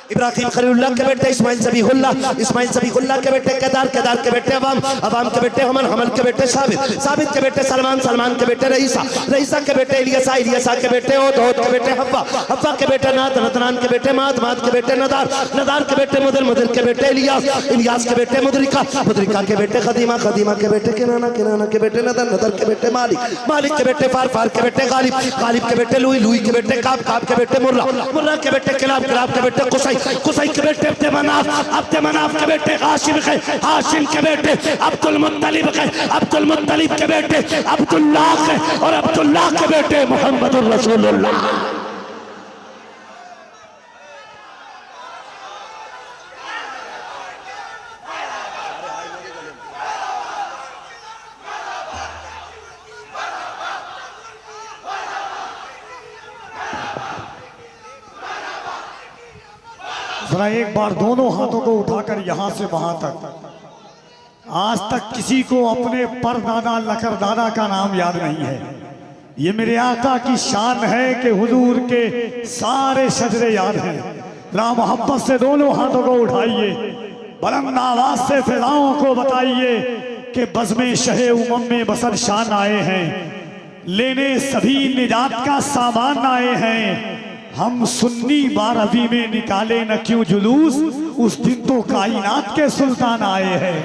इब्राहिम खलीलुल्लाह के बेटे इस्माइल ज़बीहुल्लाह, इस्माइल ज़बीहुल्लाह के बेटे केदार, केदार के बेटे अवाम, अवाम के बेटे हमल, हमल के बेटे साबित, साबित के बेटे सलमान, सलमान के बेटे रईसा, रईसा के बेटे इलियासा, इलियासा के बेटे ओद, ओद के बेटे हव्वा, हव्वा के बेटे नात, नतनान के बेटे मात, मात के बेटे नदार, नदार के बेटे मुदर, मुदर के बेटे इलियास, इलियास के बेटे मुदरिका, मुदरिका के बेटे खदीमा, खदीमा के बेटे किनाना, किनाना के बेटे नदर, नदर के बेटे मालिक, मालिक के बेटे फार, फार के बेटे गालिब, गालिब के बेटे लुई, लुई के बेटे काब, काब के बेटे मुर्रा, मुर्रा के बेटे किलाब, किलाब के बेटे कुसै, कुसै के बेटे अब्द मनाफ, अब्द मनाफ के बेटे हाशिम है, हाशिम के बेटे अब्दुल मुत्तलिब है, अब्दुल मुत्तलिब के बेटे अब्दुल्लाह है और अब्दुल्लाह के बेटे मोहम्मदुर रसूलुल्लाह। जरा एक बार दोनों हाथों को उठाकर यहां से वहां तक, आज तक किसी को अपने परदादा लकरदादा का नाम याद नहीं है। ये मेरे आका की शान है कि हुजूर के सारे सजदे याद हैं। जरा मोहब्बत से दोनों हाथों को उठाइए, बुलंद आवाज से फिजाओं को बताइए कि बज़्मे शहे उमम में बसर शान आए हैं, लेने सभी निजात का सामान आए हैं। हम सुन्नी 12वीं में निकाले न क्यों जुलूस, उस दिन तो कायनात के सुल्तान आए हैं।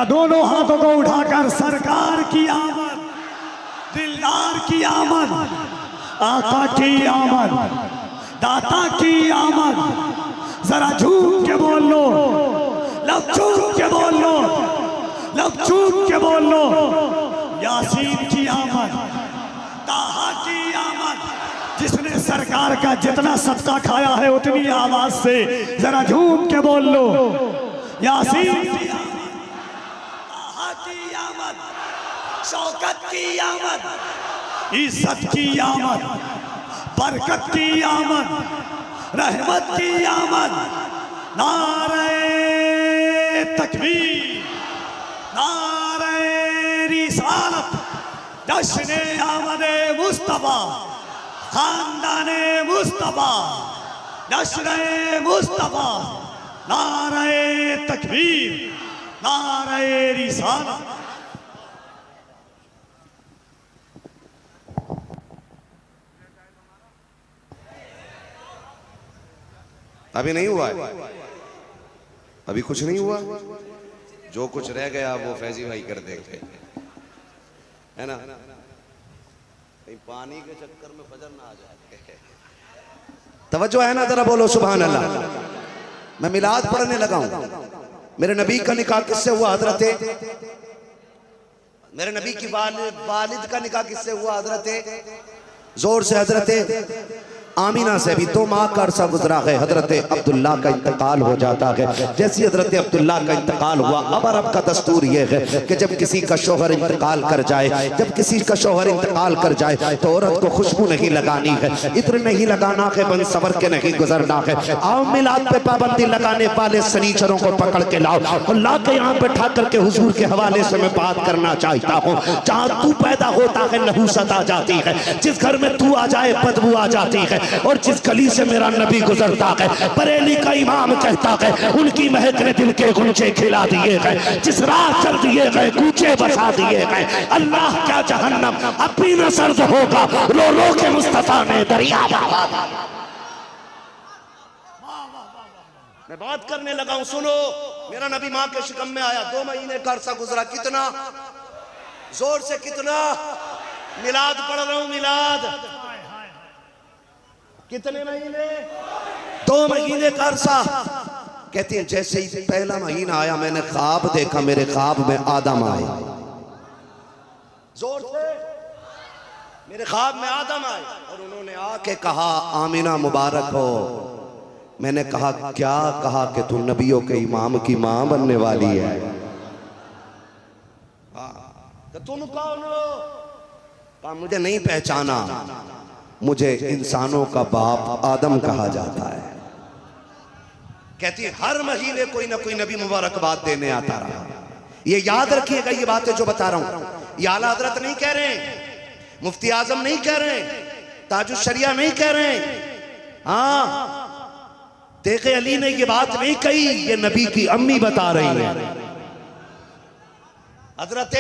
दोनों हाथों को उठाकर सरकार की आमद, दिलदार की आमद, आका की आमद, दाता की आमद। जरा झूम के बोल लो, लब झूम के बोल लो, लब चूम के बोल लो, यासीन की आमद, ताहा की आमद। जिसने सरकार का जितना सदका खाया है उतनी आवाज से जरा झूम के बोल लो, यासीन की आमद, ताहा की आमद, शौकत की आमद, इज्जत की आमद, बरकत की आमद, रहमत की आमद। नारे तकबीर, नारे रिसालत, जश्न आमद मुस्तफा, खानदाने मुस्तफा, जश्न मुस्तफा। नारे तकबीर, नारे रिसालत। अभी नहीं हुआ है, अभी कुछ नहीं हुआ। जो कुछ रह गया वो फैजी भाई कर देंगे, है ना। कहीं पानी के चक्कर में फजर ना आ जाए। तवज्जो है ना, जरा बोलो सुभान अल्लाह। मैं मिलाद पढ़ने लगा हूं। मेरे नबी का निकाह किससे हुआ हजरत? मेरे नबी की वालिद का निकाह किससे हुआ हजरत? जोर से हजरत आमीना से। भी 2 माह का अरसा गुजरा है, हजरत अब्दुल्ला का इंतकाल हो जाता है। जैसे हजरत अब्दुल्ला का इंतकाल हुआ, अब अरब का दस्तूर यह है कि जब किसी का शोहर इंतकाल कर जाए, जब किसी का शोहर इंतकाल कर जाए तो औरत को खुशबू नहीं लगानी है, इत्र नहीं लगाना है, बन सबर के नहीं गुजरना है। आओ मिलाद पे पाबंदी लगाने वाले सनीचरों को पकड़ के लाओ और ला के यहाँ बैठा करके हुजूर के हवाले से मैं बात करना चाहता हूँ। जहाँ तू पैदा होता है नहूसत आ जाती है, जिस घर में तू आ जाए बदबू आ जाती है, और जिस गली से मेरा नबी गुजरता है, बरेली का इमाम कहता है उनकी महक ने दिल के गुंजे खिला दिए गए, जिस राह चल दिए गए कूचे बसा दिए गए। अल्लाह क्या जहन्नम अब भी न सर्द होगा, रो रो के मुस्तफा ने दरिया बहा। मैं बात करने लगा हूं, सुनो। मेरा नबी माँ के शिकम में आया, 2 महीने का अरसा गुजरा। कितना जोर से, कितना मिलाद पढ़ रहा हूं, मिलाद। कितने महीने? 2 महीने का अरसा। कहती है जैसे ही पहला महीना आया मैंने ख्वाब देखा, मेरे ख्वाब में आदम आए। जोर से, मेरे ख्वाब में आदम आए और उन्होंने आके कहा आमीना मुबारक हो। मैंने कहा क्या? कहा कि तू नबियों के इमाम की मां बनने वाली है। तुम कौन हो? कहा मुझे नहीं पहचाना, मुझे इंसानों का बाप आदम कहा जाता है। कहती हर महीने कोई ना कोई नबी मुबारकबाद देने आता रहा। ये याद रखिएगा, ये बातें जो बता रहा हूं, ये आला हजरत नहीं कह रहे, मुफ्ती आजम नहीं कह रहे, ताजुल शरिया नहीं कह रहे। हाँ, देखे अली ने ये बात नहीं कही, ये नबी की अम्मी बता रही है, हजरत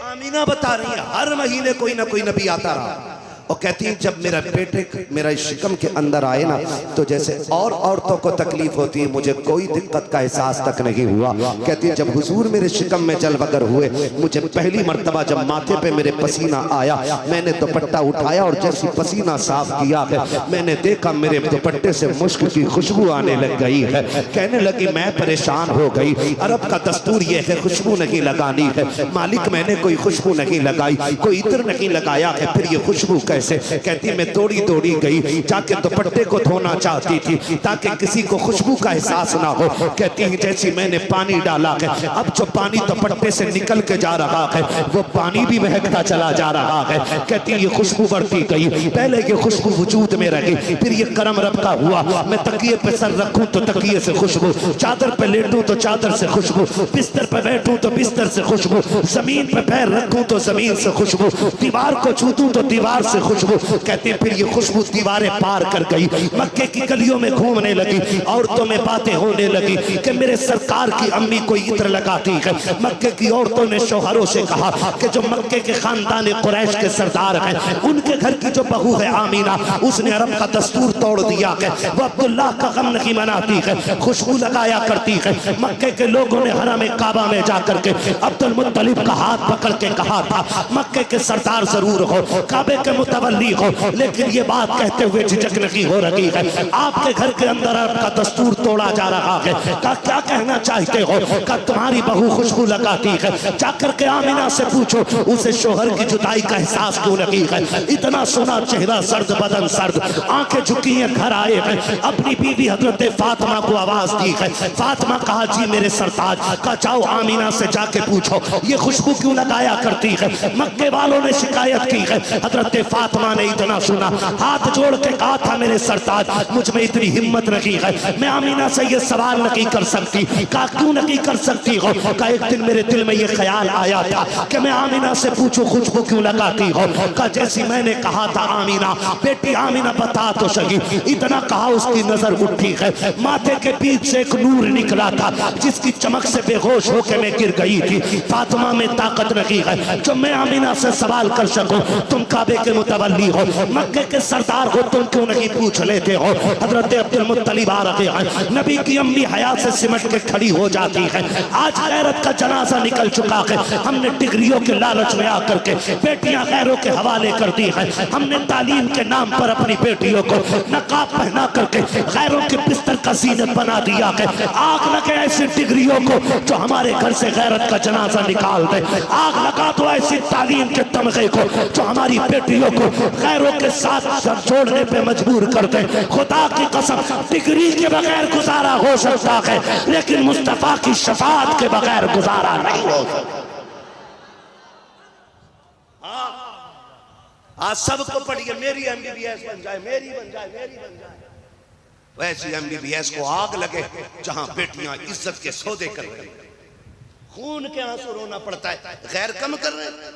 आमीना बता रही है। हर महीने कोई ना कोई नबी आता रहा। और कहती है जब मेरा बेटे मेरा शिकम के अंदर आए ना, तो जैसे और औरतों को तकलीफ होती है, मुझे कोई दिक्कत का एहसास तक नहीं हुआ। कहती है जब हुजूर मेरे शिकम में जलवगर हुए, मुझे पहली मर्तबा जब माथे पे मेरे पसीना आया, मैंने दुपट्टा उठाया और जैसे पसीना साफ किया है, मैंने देखा मेरे दुपट्टे से मुश्क की खुशबू आने लग गई है। कहने लगी मैं परेशान हो गई। अरब का दस्तूर ये है खुशबू नहीं लगानी है। मालिक मैंने कोई खुशबू नहीं लगाई, कोई इत्र नहीं लगाया है, फिर ये खुशबू कैसे? कहती मैं दौड़ी दौड़ी गई, जाके दुपट्टे को धोना चाहती थी ताकि किसी को खुशबू का एहसास ना हो। कहती है जैसी मैंने पानी डाला है, अब जो पानी दुपट्टे से निकल के जा रहा है वो पानी भी महकता चला जा रहा है। कहती ये खुशबू बढ़ती गई, पहले ये खुशबू वजूद में रही, फिर ये करम रब का हुआ। मैं तकिए पे सर रखूं तो तकिए से खुशबू, चादर पे लेटूं तो चादर से खुशबू, बिस्तर पे बैठूं तो बिस्तर से खुशबू, जमीन पे पैर रखूं तो जमीन से खुशबू, दीवार को छूतूं तो दीवार से खुशबू। कहते फिर ये खुशबू दीवारें पार कर गई, मक्के की गलियों में घूमने लगी, औरतों में बातें होने लगी कि मेरे सरकार की अम्मी कोई इत्र लगाती है। मक्के की औरतों ने शौहरों से कहा कि जो मक्के के खानदान कुरैश के सरदार हैं, उनके घर की जो बहू है आमीना, उसने अरब का दस्तूर तोड़ दिया है, वो अब्दुल्लाह का गम नहीं मनाती है, खुशबू लगाया करती है। मक्के के लोगों ने हरम काबा में जाकर के अब्दुल मुत्तलिब का हाथ पकड़ के कहा था मक्के के सरदार जरूर हो, काबे के मुतवल्ली हो, लेकिन ये बात कहते हुए झिझक नहीं हो रही है। आपके घर के अंदर आपका दस्तूर तोड़ा जा रहा है। क्या कहना चाहते हो? क्या तुम्हारी बहू खुशबू लगाती है? जाकर के आमिना से पूछो उसे शोहर की जुदाई का एहसास क्यों नहीं है। इतना सोना चेहरा, सर्द बदन, सर्द आंखें झुकी हैं, घर आए हैं, अपनी बीवी हजरत फातिमा को आवाज दी है। फातिमा कहा जी मेरे सरताज का, जाओ आमिना से जाके पूछो ये खुशबू क्यों लगाया करती है। मक्के वालों ने शिकायत की है। हजरत फातिमा ने इतना सुना, हाथ जोड़ के कहा था मेरे सरताज मुझ में इतनी हिम्मत नहीं है, मैं आमिना से ये सवाल नहीं कर सकती। कहा क्यों नहीं कर सकती हो? कहा एक दिन मेरे दिल में ये ख्याल आया था कि मैं आमिना से पूछूं खुशबू क्यों लगाती हो। कहा जैसी मैंने कहा था आमिना, बेटी आमिना बता तो सही। इतना कहा उसकी नजर उठी है, माथे के बीच से एक नूर निकला था जिसकी चमक से बेहोश होकर मैं गिर गई थी। फातिमा में ताकत नहीं है जो मैं आमिना से सवाल कर सकूं। तुम काबे के मुतवल्ली हो, मक्के के सरदार हो, तुम क्यों नहीं पूछ लेते हो? हजरत अब्दुल मुत्तलिब आ रहे हैं, नबी की अम्मी हयात से सिमट के खड़ी हो जाती है। आज गैरत का जनाजा निकल चुका है। हमने डिग्रियों के लालच में आकर के बेटियां गैरों के हवाले कर दी है। हमने तालीम के नाम पर अपनी बेटियों को नकाब पहना करके गैरों के बिस्तर का ज़ीनत बना दिया है। आग लगे ऐसी डिग्रियों को जो हमारे घर से गैरत का जनाजा निकाल दे। आग लगा दो ऐसी तालीम के तमगे को जो हमारी बेटियों को गैरों के साथ सर छोड़ने पे मजबूर कर दे। खुदा की कसम डिग्री के बगैर गुजारा हो सकता है, लेकिन मुस्तफा की शफाअत के बगैर गुजारा नहीं हो सकता। आज सबको पढ़िए मेरी MBBS बन जाए, मेरी बन जाए, मेरी बन जाए। वैसी MBBS को आग लगे जहां बेटियां इज्जत के सौदे कर रही, खून के आंसू रोना पड़ता है, गैर कम कर रहे हैं।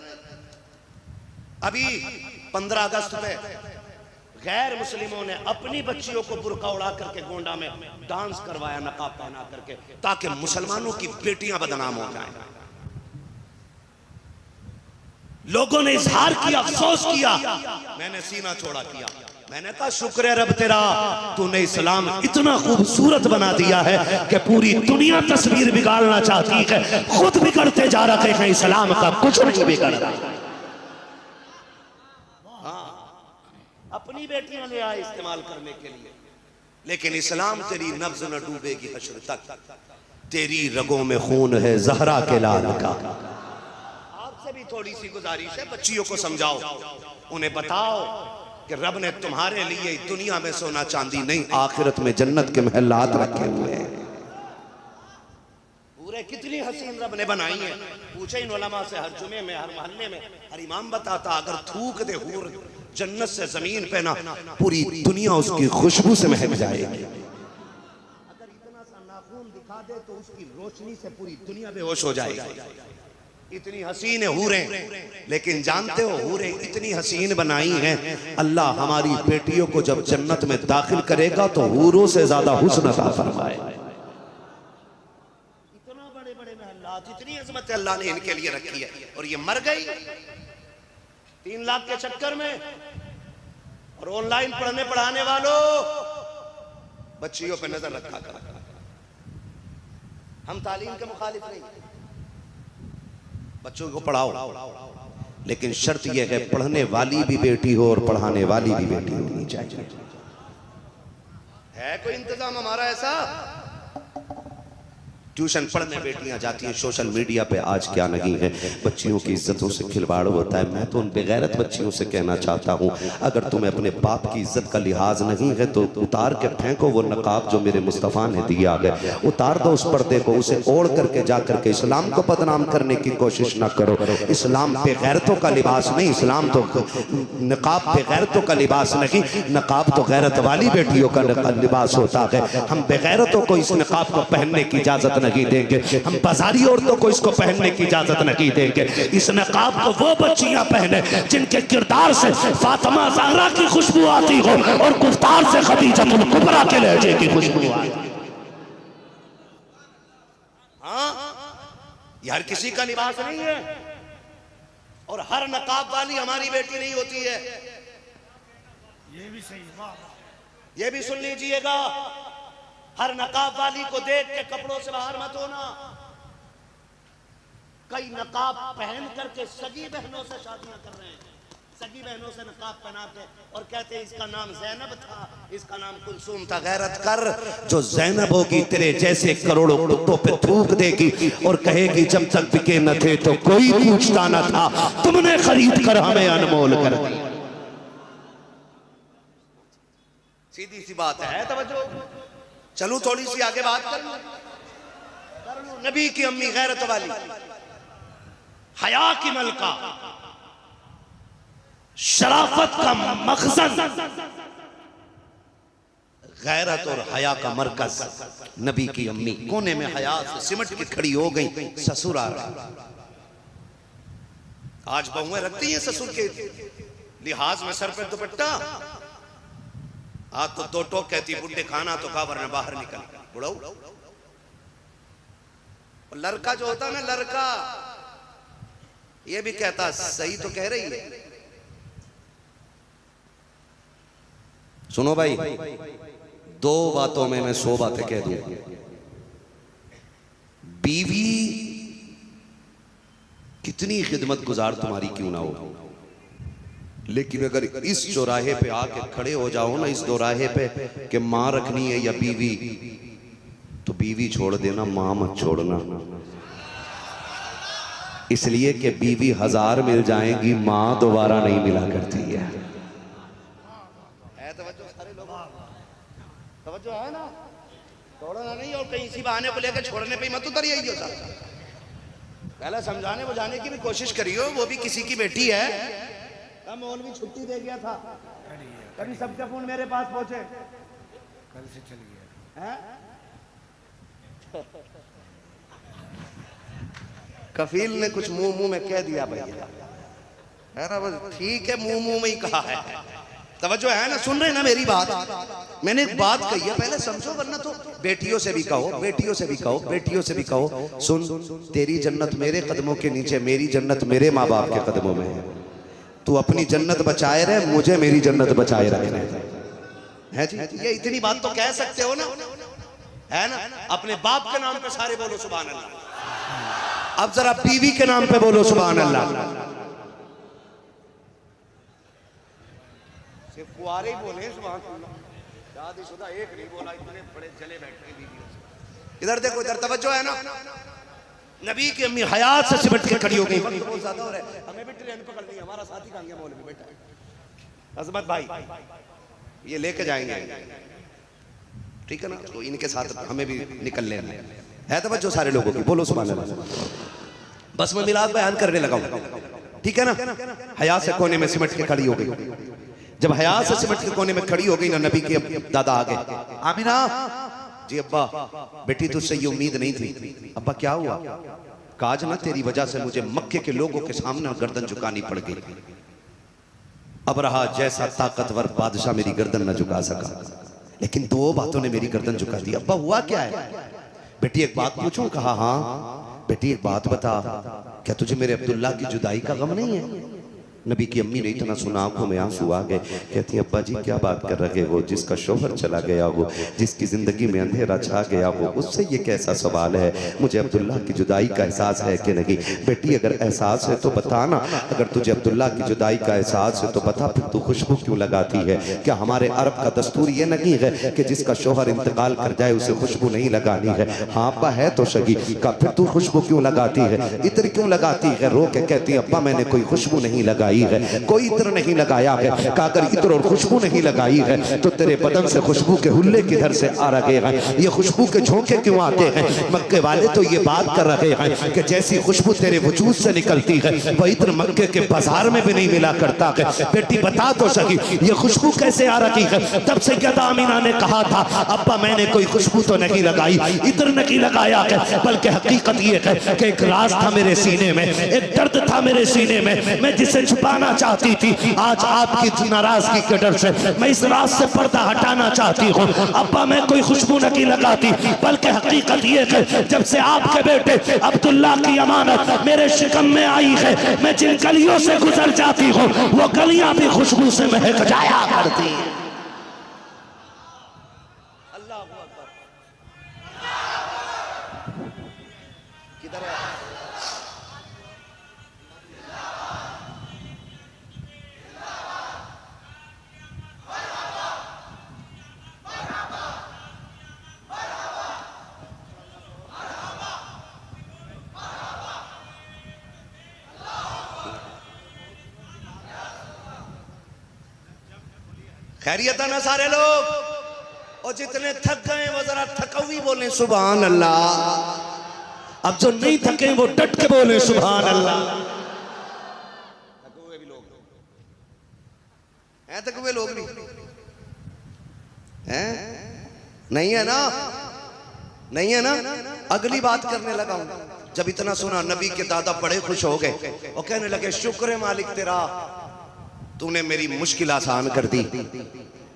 अभी 15 अगस्त पे गैर मुस्लिमों ने अपनी बच्चियों को बुर्का उड़ा करके गोंडा में डांस करवाया नकाब पहना करके, ताकि मुसलमानों की बेटियां बदनाम हो जाएं। लोगों ने इजहार किया, अफसोस किया, मैंने सीना छोड़ा किया। मैंने कहा शुक्र है रब तेरा, तूने इस्लाम इतना खूबसूरत बना दिया है कि पूरी दुनिया तस्वीर बिगाड़ना चाहती है, खुद बिगड़ते जा रहे हैं, इस्लाम का कुछ नहीं बिगड़ रहा। अपनी बेटियां ले आए इस्तेमाल करने के लिए, लेकिन इस्लाम तेरी नब्ज न डूबेगी हश्र तक, तेरी रगों में खून है ज़हरा के लाल का। आपसे भी थोड़ी सी गुजारिश है, बच्चियों को समझाओ, उन्हें बताओ कि रब ने तुम्हारे लिए दुनिया में सोना चांदी नहीं, आखिरत में जन्नत के महलात रखे हुए हैं। पूरे कितनी हसीन रब ने बनाई है। पूछे इन उलमा से, हर जुमे में, हर मोहल्ले में हर इमाम बताता, अगर थूक दे हूर जन्नत से जमीन पे ना, पूरी दुनिया उसकी खुशबू से महक जाएगी। अगर इतना सा नाखून दिखा दे तो उसकी रोशनी से पूरी दुनिया बेहोश हो जाएगी। इतनी हसीन हूरें, लेकिन जानते हो हूरें इतनी हसीन बनाई हैं, अल्लाह हमारी बेटियों को जब जन्नत में दाखिल करेगा तो हूरों से ज्यादा हुस्न अता फरमाए। इतना बड़े बड़े महल्लात, इतनी अजमत अल्लाह ने इनके लिए रखी है, और ये मर गई 3 लाख के चक्कर में। और ऑनलाइन पढ़ने पढ़ाने वालों, बच्चियों पे नजर रखा कर। हम तालीम के मुखालिफ नहीं, बच्चों को पढ़ाओ, लेकिन शर्त यह है पढ़ने वाली भी बेटी हो और पढ़ाने वाली भी बेटी होनी चाहिए। है कोई इंतजाम हमारा ऐसा? ट्यूशन पढ़ने बेटियां जाती हैं, सोशल मीडिया पे आज क्या नहीं है, बच्चियों की इज्जतों से खिलवाड़ होता है। मैं तो उन बेगैरत बच्चियों से कहना चाहता हूँ, अगर तुम्हें अपने बाप की इज्जत का लिहाज नहीं है तो उतार के फेंको वो नकाब जो मेरे मुस्तफ़ा ने दिया है, उतार दो उस पर्दे को, उसे ओढ़ करके जा करके इस्लाम को बदनाम करने की कोशिश ना करो। इस्लाम बेगैरतों का लिबास नहीं, इस्लाम तो नकाब बेगैरतों का लिबास नहीं, नकाब तो गैरत वाली बेटियों का लिबास होता है। हम बेगैरतों को इस नकाब को पहनने की इजाजत नहीं देंगे, हम बाजारी औरतों को इसको पहनने की इजाजत नहीं देंगे। इस नकाब को वो बच्चियां पहने जिनके किरदार से फातिमा ज़हरा की खुशबू आती हो और गुफ्तार से खदीजतुल कुबरा के लहजे की खुशबू आती। हाँ, ये हर किसी का लिबास नहीं है, और हर नकाब वाली हमारी बेटी नहीं होती है। ये भी सही है, ये भी सुन लीजिएगा। हर नकाब वाली को देख के कपड़ों से बाहर मत होना। कई नकाब पहन करके सगी बहनों से शादियां कर रहे हैं, सगी बहनों से नकाब पहना के और कहते हैं इसका नाम ज़ैनब था, इसका नाम कुलसूम था। गैरत कर, जो ज़ैनब होगी तेरे जैसे करोड़ों कुत्तों पे थूक देगी और कहेगी जब तक बिके न थे तो कोई पूछता न था, तुमने खरीद कर हमें अनमोल कर दिया। सीधी सी बात है, तवज्जो। चलूं थोड़ी सी आगे बात कर लूं। नबी की अम्मी गैरत वाली, हया की मलका, शराफत का मखज़न, गैरत और हया का मरकज नबी की अम्मी कोने में हया से सिमट के खड़ी हो गई। ससुर आ रहा। आज बहुएं रखती हैं ससुर के लिहाज में सर पे दुपट्टा। आज तो दो टोक कहती बुड्ढे खाना तो खा वरना बाहर निकल। बुढ़ाऊ लड़का जो होता है ना, लड़का ये भी कहता सही तो कह रही है। सुनो भाई, दो बातों में मैं 100 बातें कह दूं। बीवी कितनी खिदमत गुजार तुम्हारी क्यों ना हो, लेकिन अगर इस चौराहे पे आके खड़े हो जाओ ना, इस दोराहे पे कि मां रखनी है या बीवी, तो बीवी छोड़ देना, मां मत छोड़ना। इसलिए कि बीवी 1000 मिल जाएंगी, मां दोबारा नहीं मिला करती है। तवज्जो है ना, छोड़ना नहीं। और कहीं इसी बहाने को लेकर छोड़ने पे मत उतर जाइए। पहले समझाने बुझाने की भी कोशिश करियो, वो भी किसी की बेटी है। मौलवी छुट्टी दे गया था, कभी सबके फोन मेरे पास पहुंचे, कल से चल गया है? कफील ने कुछ मुंह मुंह में कह दिया भैया, है ना, बस ठीक है, मुंह मुंह में ही कहा है। तवज्जो है ना, सुन रहे ना मेरी बात। मैंने एक बात कही है, पहले समझो, वरना तो बेटियों से भी कहो, बेटियों से भी कहो, बेटियों से भी कहो, सुन, तेरी जन्नत मेरे कदमों के नीचे, मेरी जन्नत मेरे माँ बाप के कदमों में है। तू अपनी जन्नत बचाए रहे, मुझे मेरी जन्नत बचाए रखना है जी। ये इतनी बात तो कह सकते हो ना, है ना। अपने बाप के नाम पे सारे बोलो सुभान अल्लाह। अब जरा बीवी के नाम पे बोलो सुभान अल्लाह। सिर्फ कुआरे ही बोले सुभान अल्लाह, शादीशुदा एक नहीं बोला। इतने बड़े जले बैठे बीवियों से। इधर देखो, इधर तवज्जो है ना। नबी की अम्मी हयात से सिमट के खड़ी हो गई। वक्त बहुत ज्यादा हो रहा है, हमें भी ट्रेन पकड़नी है। हमारा साथी कहां गया? मौलवी बेटा अजमत भाई, ये लेके जाएंगे, ठीक है ना। तो इनके साथ हमें भी निकल लेना है। तवज्जो सारे लोगों की, बोलो सुभान अल्लाह। बस मैं मिलाद बयान करने लगा हूं, ठीक है ना। हयात से कोने में सिमट के खड़ी हो गई। जब हयात से सिमट के कोने में खड़ी हो गई ना, नबी के दादा आ गए। आमिना जी, अब्बा बेटी तुझसे ये उम्मीद नहीं थी। अब्बा क्या हुआ? काज ना तेरी वजह से मुझे मक्के के लोगों के सामने गर्दन झुकानी पड़ गई। अब रहा जैसा ताकतवर बादशाह मेरी गर्दन न झुका सका, लेकिन 2 बातों ने मेरी गर्दन झुका दी। अब्बा हुआ क्या है? बेटी एक बात पूछूं? कहा हाँ। बेटी एक बात बता, क्या तुझे मेरे अब्दुल्ला की जुदाई का गम नहीं है? नबी की अम्मी ने इतना सुना, आंखों में आंसू आ गए। कहती है अब्बा जी क्या बात कर रहे हो? जिसका शोहर चला गया हो, जिसकी जिंदगी में अंधेरा छा गया हो, उससे ये कैसा सवाल है? मुझे अब्दुल्ला की जुदाई का एहसास है कि नहीं? बेटी अगर एहसास है तो बता ना। अगर तुझे अब्दुल्ला की जुदाई का एहसास है तो बता, फिर तू खुशबू क्यों लगाती है? क्या हमारे अरब का दस्तूर ये नहीं है कि जिसका शोहर इंतकाल कर जाए उसे खुशबू नहीं लगानी है? हाँ अब्बा है तो सही। का फिर तू खुशबू क्यों लगाती है? इत्र क्यों लगाती है? रो के कहती है अब्बा मैंने कोई खुशबू नहीं लगाई है, कोई इत्र नहीं लगाया है। का अगर इत्र और खुशबू नहीं लगाई है तो तेरे बदन से खुशबू के हुल्ले किधर से आ रहे हैं? ये खुशबू के झोंके क्यों आते हैं? मक्के वाले तो ये बात कर रहे हैं कि जैसी खुशबू तेरे वजूद से निकलती है वह इत्र मक्के के बाजार में भी नहीं मिला करता है। बेटी बता तो सही ये खुशबू कैसे आ रही है? तब से सैयदा आमिना ने कहा था अब्बा मैंने कोई खुशबू तो नहीं लगाई, इत्र नहीं लगाया है, बल्कि हकीकत ये है कि एक राज था मेरे सीने में, एक दर्द था मेरे सीने में, मैं जिसे छुपाना चाहती थी। आज आपकी नाराजगी के डर से मैं इस राज से पर्दा हटाना चाहती हूँ। अब्बा मैं कोई खुशबू नहीं लगाती, बल्कि हकीकत ये है जब से आपके बेटे अब्दुल्ला की अमानत मेरे शिकम में आई है, मैं जिन गलियों से गुजर जाती हूँ वो गलियां भी खुशबू से महक जाया करती हैं। किधर है? खैरियत है ना सारे लोग? और जितने थक गए वो जरा थकवी बोले सुभान अल्लाह। अब जो नहीं थके वो डट के बोले सुभान अल्लाह। थके हुए भी लोग हैं, थके हुए लोग भी हैं? नहीं है ना? नहीं है ना? अगली बात करने लगा हूं। जब इतना सुना नबी के दादा बड़े खुश हो गए और कहने लगे शुक्र है मालिक तेरा, तूने मेरी मुश्किल आसान कर दी,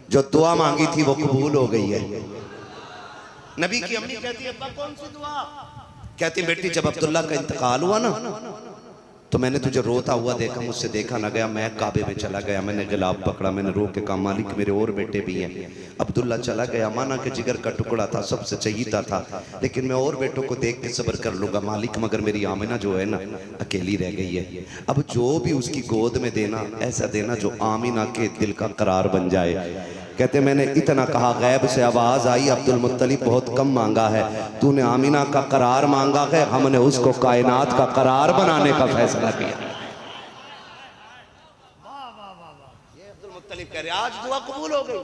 जो दुआ मांगी थी वो कबूल हो गई है। नबी की अम्मी कहती है अब्बा कौन सी दुआ? कहती बेटी जब अब्दुल्ला का इंतकाल हुआ ना तो मैंने तुझे रोता हुआ देखा, मुझसे देखा ना गया, मैं काबे में चला गया, मैंने गिलाब पकड़ा, मैंने रो के कहा मालिक मेरे और बेटे भी हैं। अब्दुल्ला चला गया, माना कि जिगर का टुकड़ा था, सबसे चाहिए था, लेकिन मैं और बेटों को देख के सब्र कर लूंगा मालिक, मगर मेरी आमिना जो है ना अकेली रह गई है। अब जो भी उसकी गोद में देना ऐसा देना जो आमिना के दिल का करार बन जाए। कहते मैंने इतना कहा, गैब से आवाज आई अब्दुल मुत्तलिब बहुत कम मांगा है, तूने आमिना का करार मांगा है, हमने उसको कायनात का करार बनाने का फैसला किया। ये अब्दुल मुत्तलिब कह रहे आज दुआ कबूल हो गई,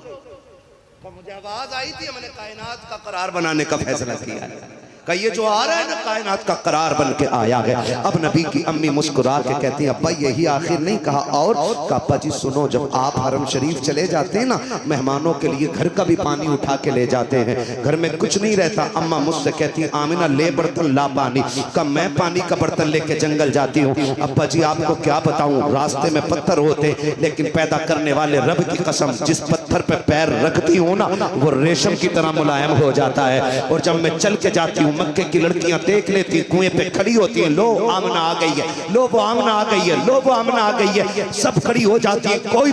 तो मुझे आवाज आई थी, मैंने कायनात का करार बनाने का फैसला किया है। का ये जो आ रहा है ना कायनात का करार बन के आया है। अब नबी की अम्मी मुस्कुरा के कहती है अब्बा यही आखिर नहीं कहा? और का अब्बा जी सुनो, जब आप हरम शरीफ चले जाते हैं ना, मेहमानों के लिए घर का भी पानी उठा के ले जाते हैं, घर में कुछ नहीं रहता। अम्मा मुझसे कहती है आमिना ले बर्तन ला पानी का, मैं पानी का बर्तन लेके जंगल जाती हूँ। अब्बा जी आपको क्या बताऊं, रास्ते में पत्थर होते लेकिन पैदा करने वाले रब की कसम, जिस पत्थर पे पैर रखती हूँ ना वो रेशम की तरह मुलायम हो जाता है। और जब मैं चल के जाती हूँ मक्के की लड़कियां देख लेती, कुएं पे खड़ी होती हैं, लो आमना आ गई है, लो वो आमना आ गई है, लो वो आमना आ गई है, सब खड़ी हो जाती है, कोई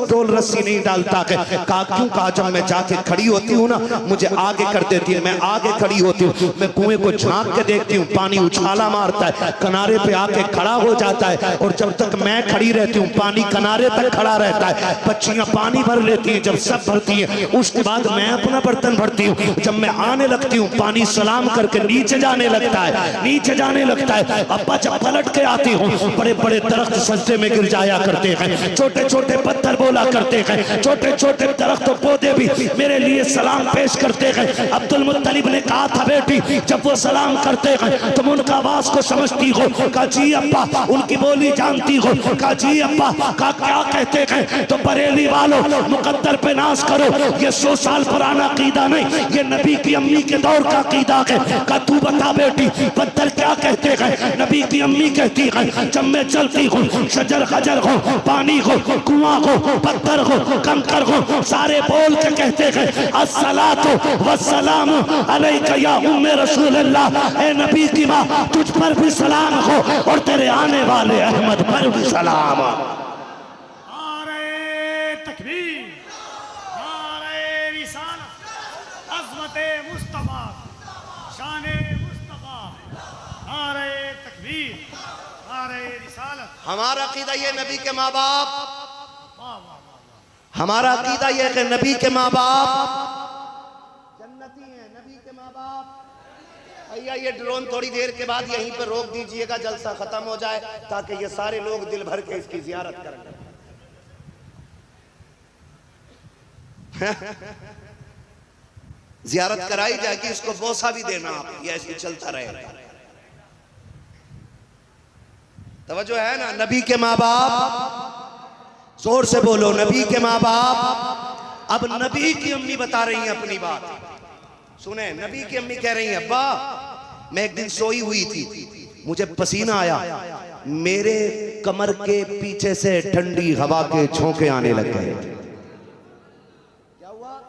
टोल रस्सी नहीं डालता। कहा क्यों? कहा जब मैं जाके खड़ी होती हूँ ना मुझे आगे कर देती है, मैं आगे खड़ी होती हूँ, मैं कुएं को झांक के देखती हूँ, पानी उछाला मारता है, किनारे पे आके खड़ा हो जाता है, और जब तक मैं खड़ी रहती हूँ पानी किनारे तक खड़ा रहता है। बच्चियां पानी भर लेती हैं, जब सब भरती हैं उसके बाद मैं अपना बर्तन भरती हूँ। जब मैं आने लगती हूँ पानी सलाम करके नीचे जाने लगता है, नीचे जाने लगता है। अब्बा जब पलट के आती हूँ बड़े बड़े दरख्त सजदे में गिर जाया करते हैं, छोटे छोटे पत्थर बोला करते हैं, छोटे छोटे दरख्त पौधे भी मेरे लिए सलाम पेश करते हैं। अब्दुल मुत्तलिब ने कहा था बेटी जब वो सलाम करते हैं तुम उनका आवाज को समझती हो? कहा जी अब्बा। उनकी बोली जानती हो? कहा जी अब्बा। कहा क्या कहते हैं? तो बरेली वालों मुकद्दर पे नाज करो, ये 100 साल पुराना अकीदा नहीं, ये नबी की अम्मी के दौर का अकीदा है। का तू बता बेटी पत्थर क्या कहते हैं? नबी की अम्मी कहती है जब मैं चलती हूँ शजर खजर हो, पानी हो, कुआं हो, पत्थर हो, कंकर हो, सारे बोल के कहते हैं अस्सलातु वस्सलामु अलैका या उम्मे रसूलल्लाह। ए नबी की माँ तुझ पर भी सलाम हो और तेरे आने वाले अहमद पर भी सलाम। नारे तकबीर, नारे रिसालत, अज़मते मुस्तफा, शाने मुस्तफा, नारे तकबीर, नारे रिसालत। हमारा अकीदा ये नबी के माँ बाप, हमारा अकीदा ये है नबी के माँ बाप जन्नती हैं, नबी के माँ बाप। भैया ये ड्रोन थोड़ी देर के बाद यहीं पर रोक दीजिएगा, जलसा खत्म हो जाए ताकि ये सारे लोग दिल भर के इसकी जियारत करें। जियारत कराई जाएगी, इसको बोसा भी देना आप, ये ऐसे चलता रहेगा। तवज्जो है ना? नबी के माँ बाप, जोर से बोलो नबी के माँ बाप। अब नबी की अम्मी बता रही हैं अपनी बात, सुने। नबी की अम्मी कह रही हैं अब्बा मैं एक दिन सोई हुई थी, मुझे पसीना आया, मेरे कमर के पीछे से ठंडी हवा के झोंके आने लग गए। क्या हुआ?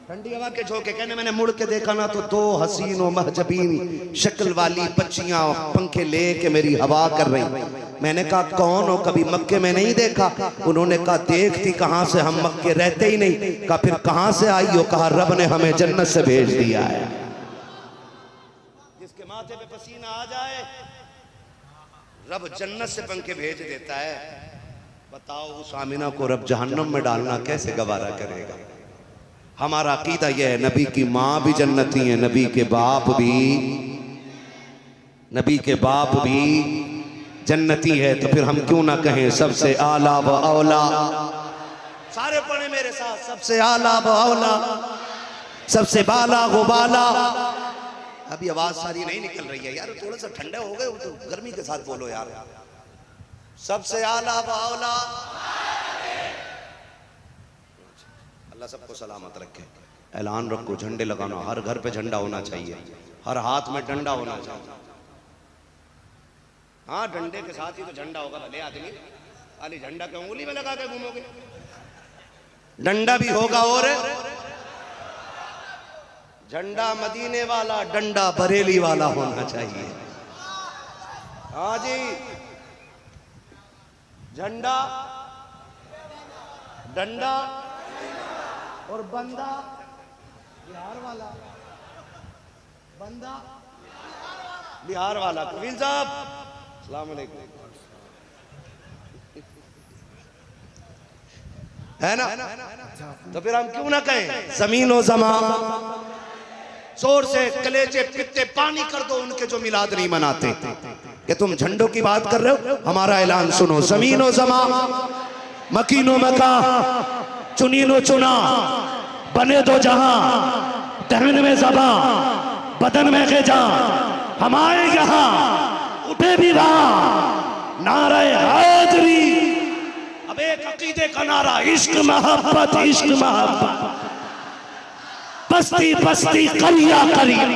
ठंडी हवा के झोंके। कहने मैंने मुड़ के देखा ना तो 2 हसीन और महजबीन शक्ल वाली बच्चियां पंखे लेके मेरी हवा कर रही। मैंने कहा कौन हो, कभी मक्के में नहीं देखा? उन्होंने कहा देखती कहां से, हम मक्के रहते ही नहीं। कहा फिर कहां से आई हो? कहा रब ने हमें जन्नत से भेज दिया है। जिसके माथे पे पसीना आ जाए रब जन्नत से पंखे भेज देता है। बताओ उस आमिना को रब जहन्नम में डालना कैसे गवारा करेगा? हमारा अकीदा यह है नबी की माँ भी जन्नती है, नबी के बाप भी जन्नती है। तो फिर हम क्यों ना कहें सबसे आला व औला सारे पढ़े मेरे साथ, सबसे आला व औला, सबसे बाला वो बाला। अभी आवाज सारी नहीं निकल रही है यार, थोड़ा सा ठंडे हो गए तो गर्मी के साथ बोलो यार। सबसे आला व औला, अल्लाह सबको सलामत रखे। ऐलान रखो, झंडे लगाना, हर घर पे झंडा होना चाहिए, हर हाथ में डंडा होना चाहिए। हाँ, डंडे के साथ ही तो झंडा होगा भले आदमी, खाली झंडा के उंगली में लगा के घूमोगे? डंडा भी होगा, और झंडा मदीने वाला, डंडा बरेली वाला होना चाहिए। हाँ जी, झंडा, डंडा और बंदा बिहार वाला, बंदा बिहार वाला। कबीर साहब अस्सलाम वालेकुम, है ना? तो फिर हम क्यों ना कहें जमीन और ज़मान, जोर से कलेजे पित्ते पानी कर दो उनके जो मिलाद नहीं मनाते। कि तुम झंडों की बात कर रहे हो, हमारा ऐलान सुनो। जमीन और ज़मान, मकीनो मका, चुनीनो चुना, बने दो जहां, दहन में ज़बां, बदन में ग़िज़ा, हमारे यहाँ उठे भी वहां नारे हैदरी। अब एक अकीदे का नारा, इश्क मोहब्बत, इश्क मोहब्बत, बस्ती बस्ती करिया करिया।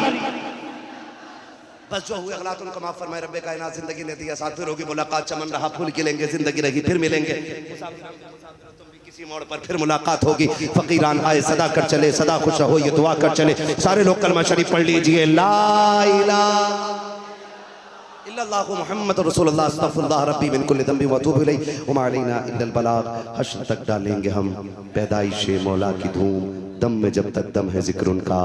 बस जो हुए अगला उनका माफ फरमाए रब्बे कायनात। जिंदगी ने दिया साथ, फिर होगी मुलाकात, चमन रहा फूल खिलेंगे, जिंदगी रही फिर मिलेंगे, किसी मोड़ पर फिर मुलाकात होगी। फकीरान आए सदा कर चले, सदा खुश हो ये दुआ कर चले। सारे लोग कलमा शरीफ पढ़ लीजिए, ला इलाहा इल्लल्लाहु मुहम्मद रसूलुल्लाह अस्तगफिरुल्लाह रब्बी मिन कुल्ली ज़ंबि व अतूबु इलैहि व मा अलैना इल्लल बलाग। हश्र तक डालेंगे हम पैदाइशे मौला की धूम, दम में जब तक दम है जिक्र उनका।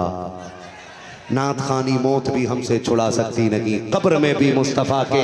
नात खानी मौत भी हमसे छुड़ा सकती नहीं, कब्र में भी मुस्तफ़ा के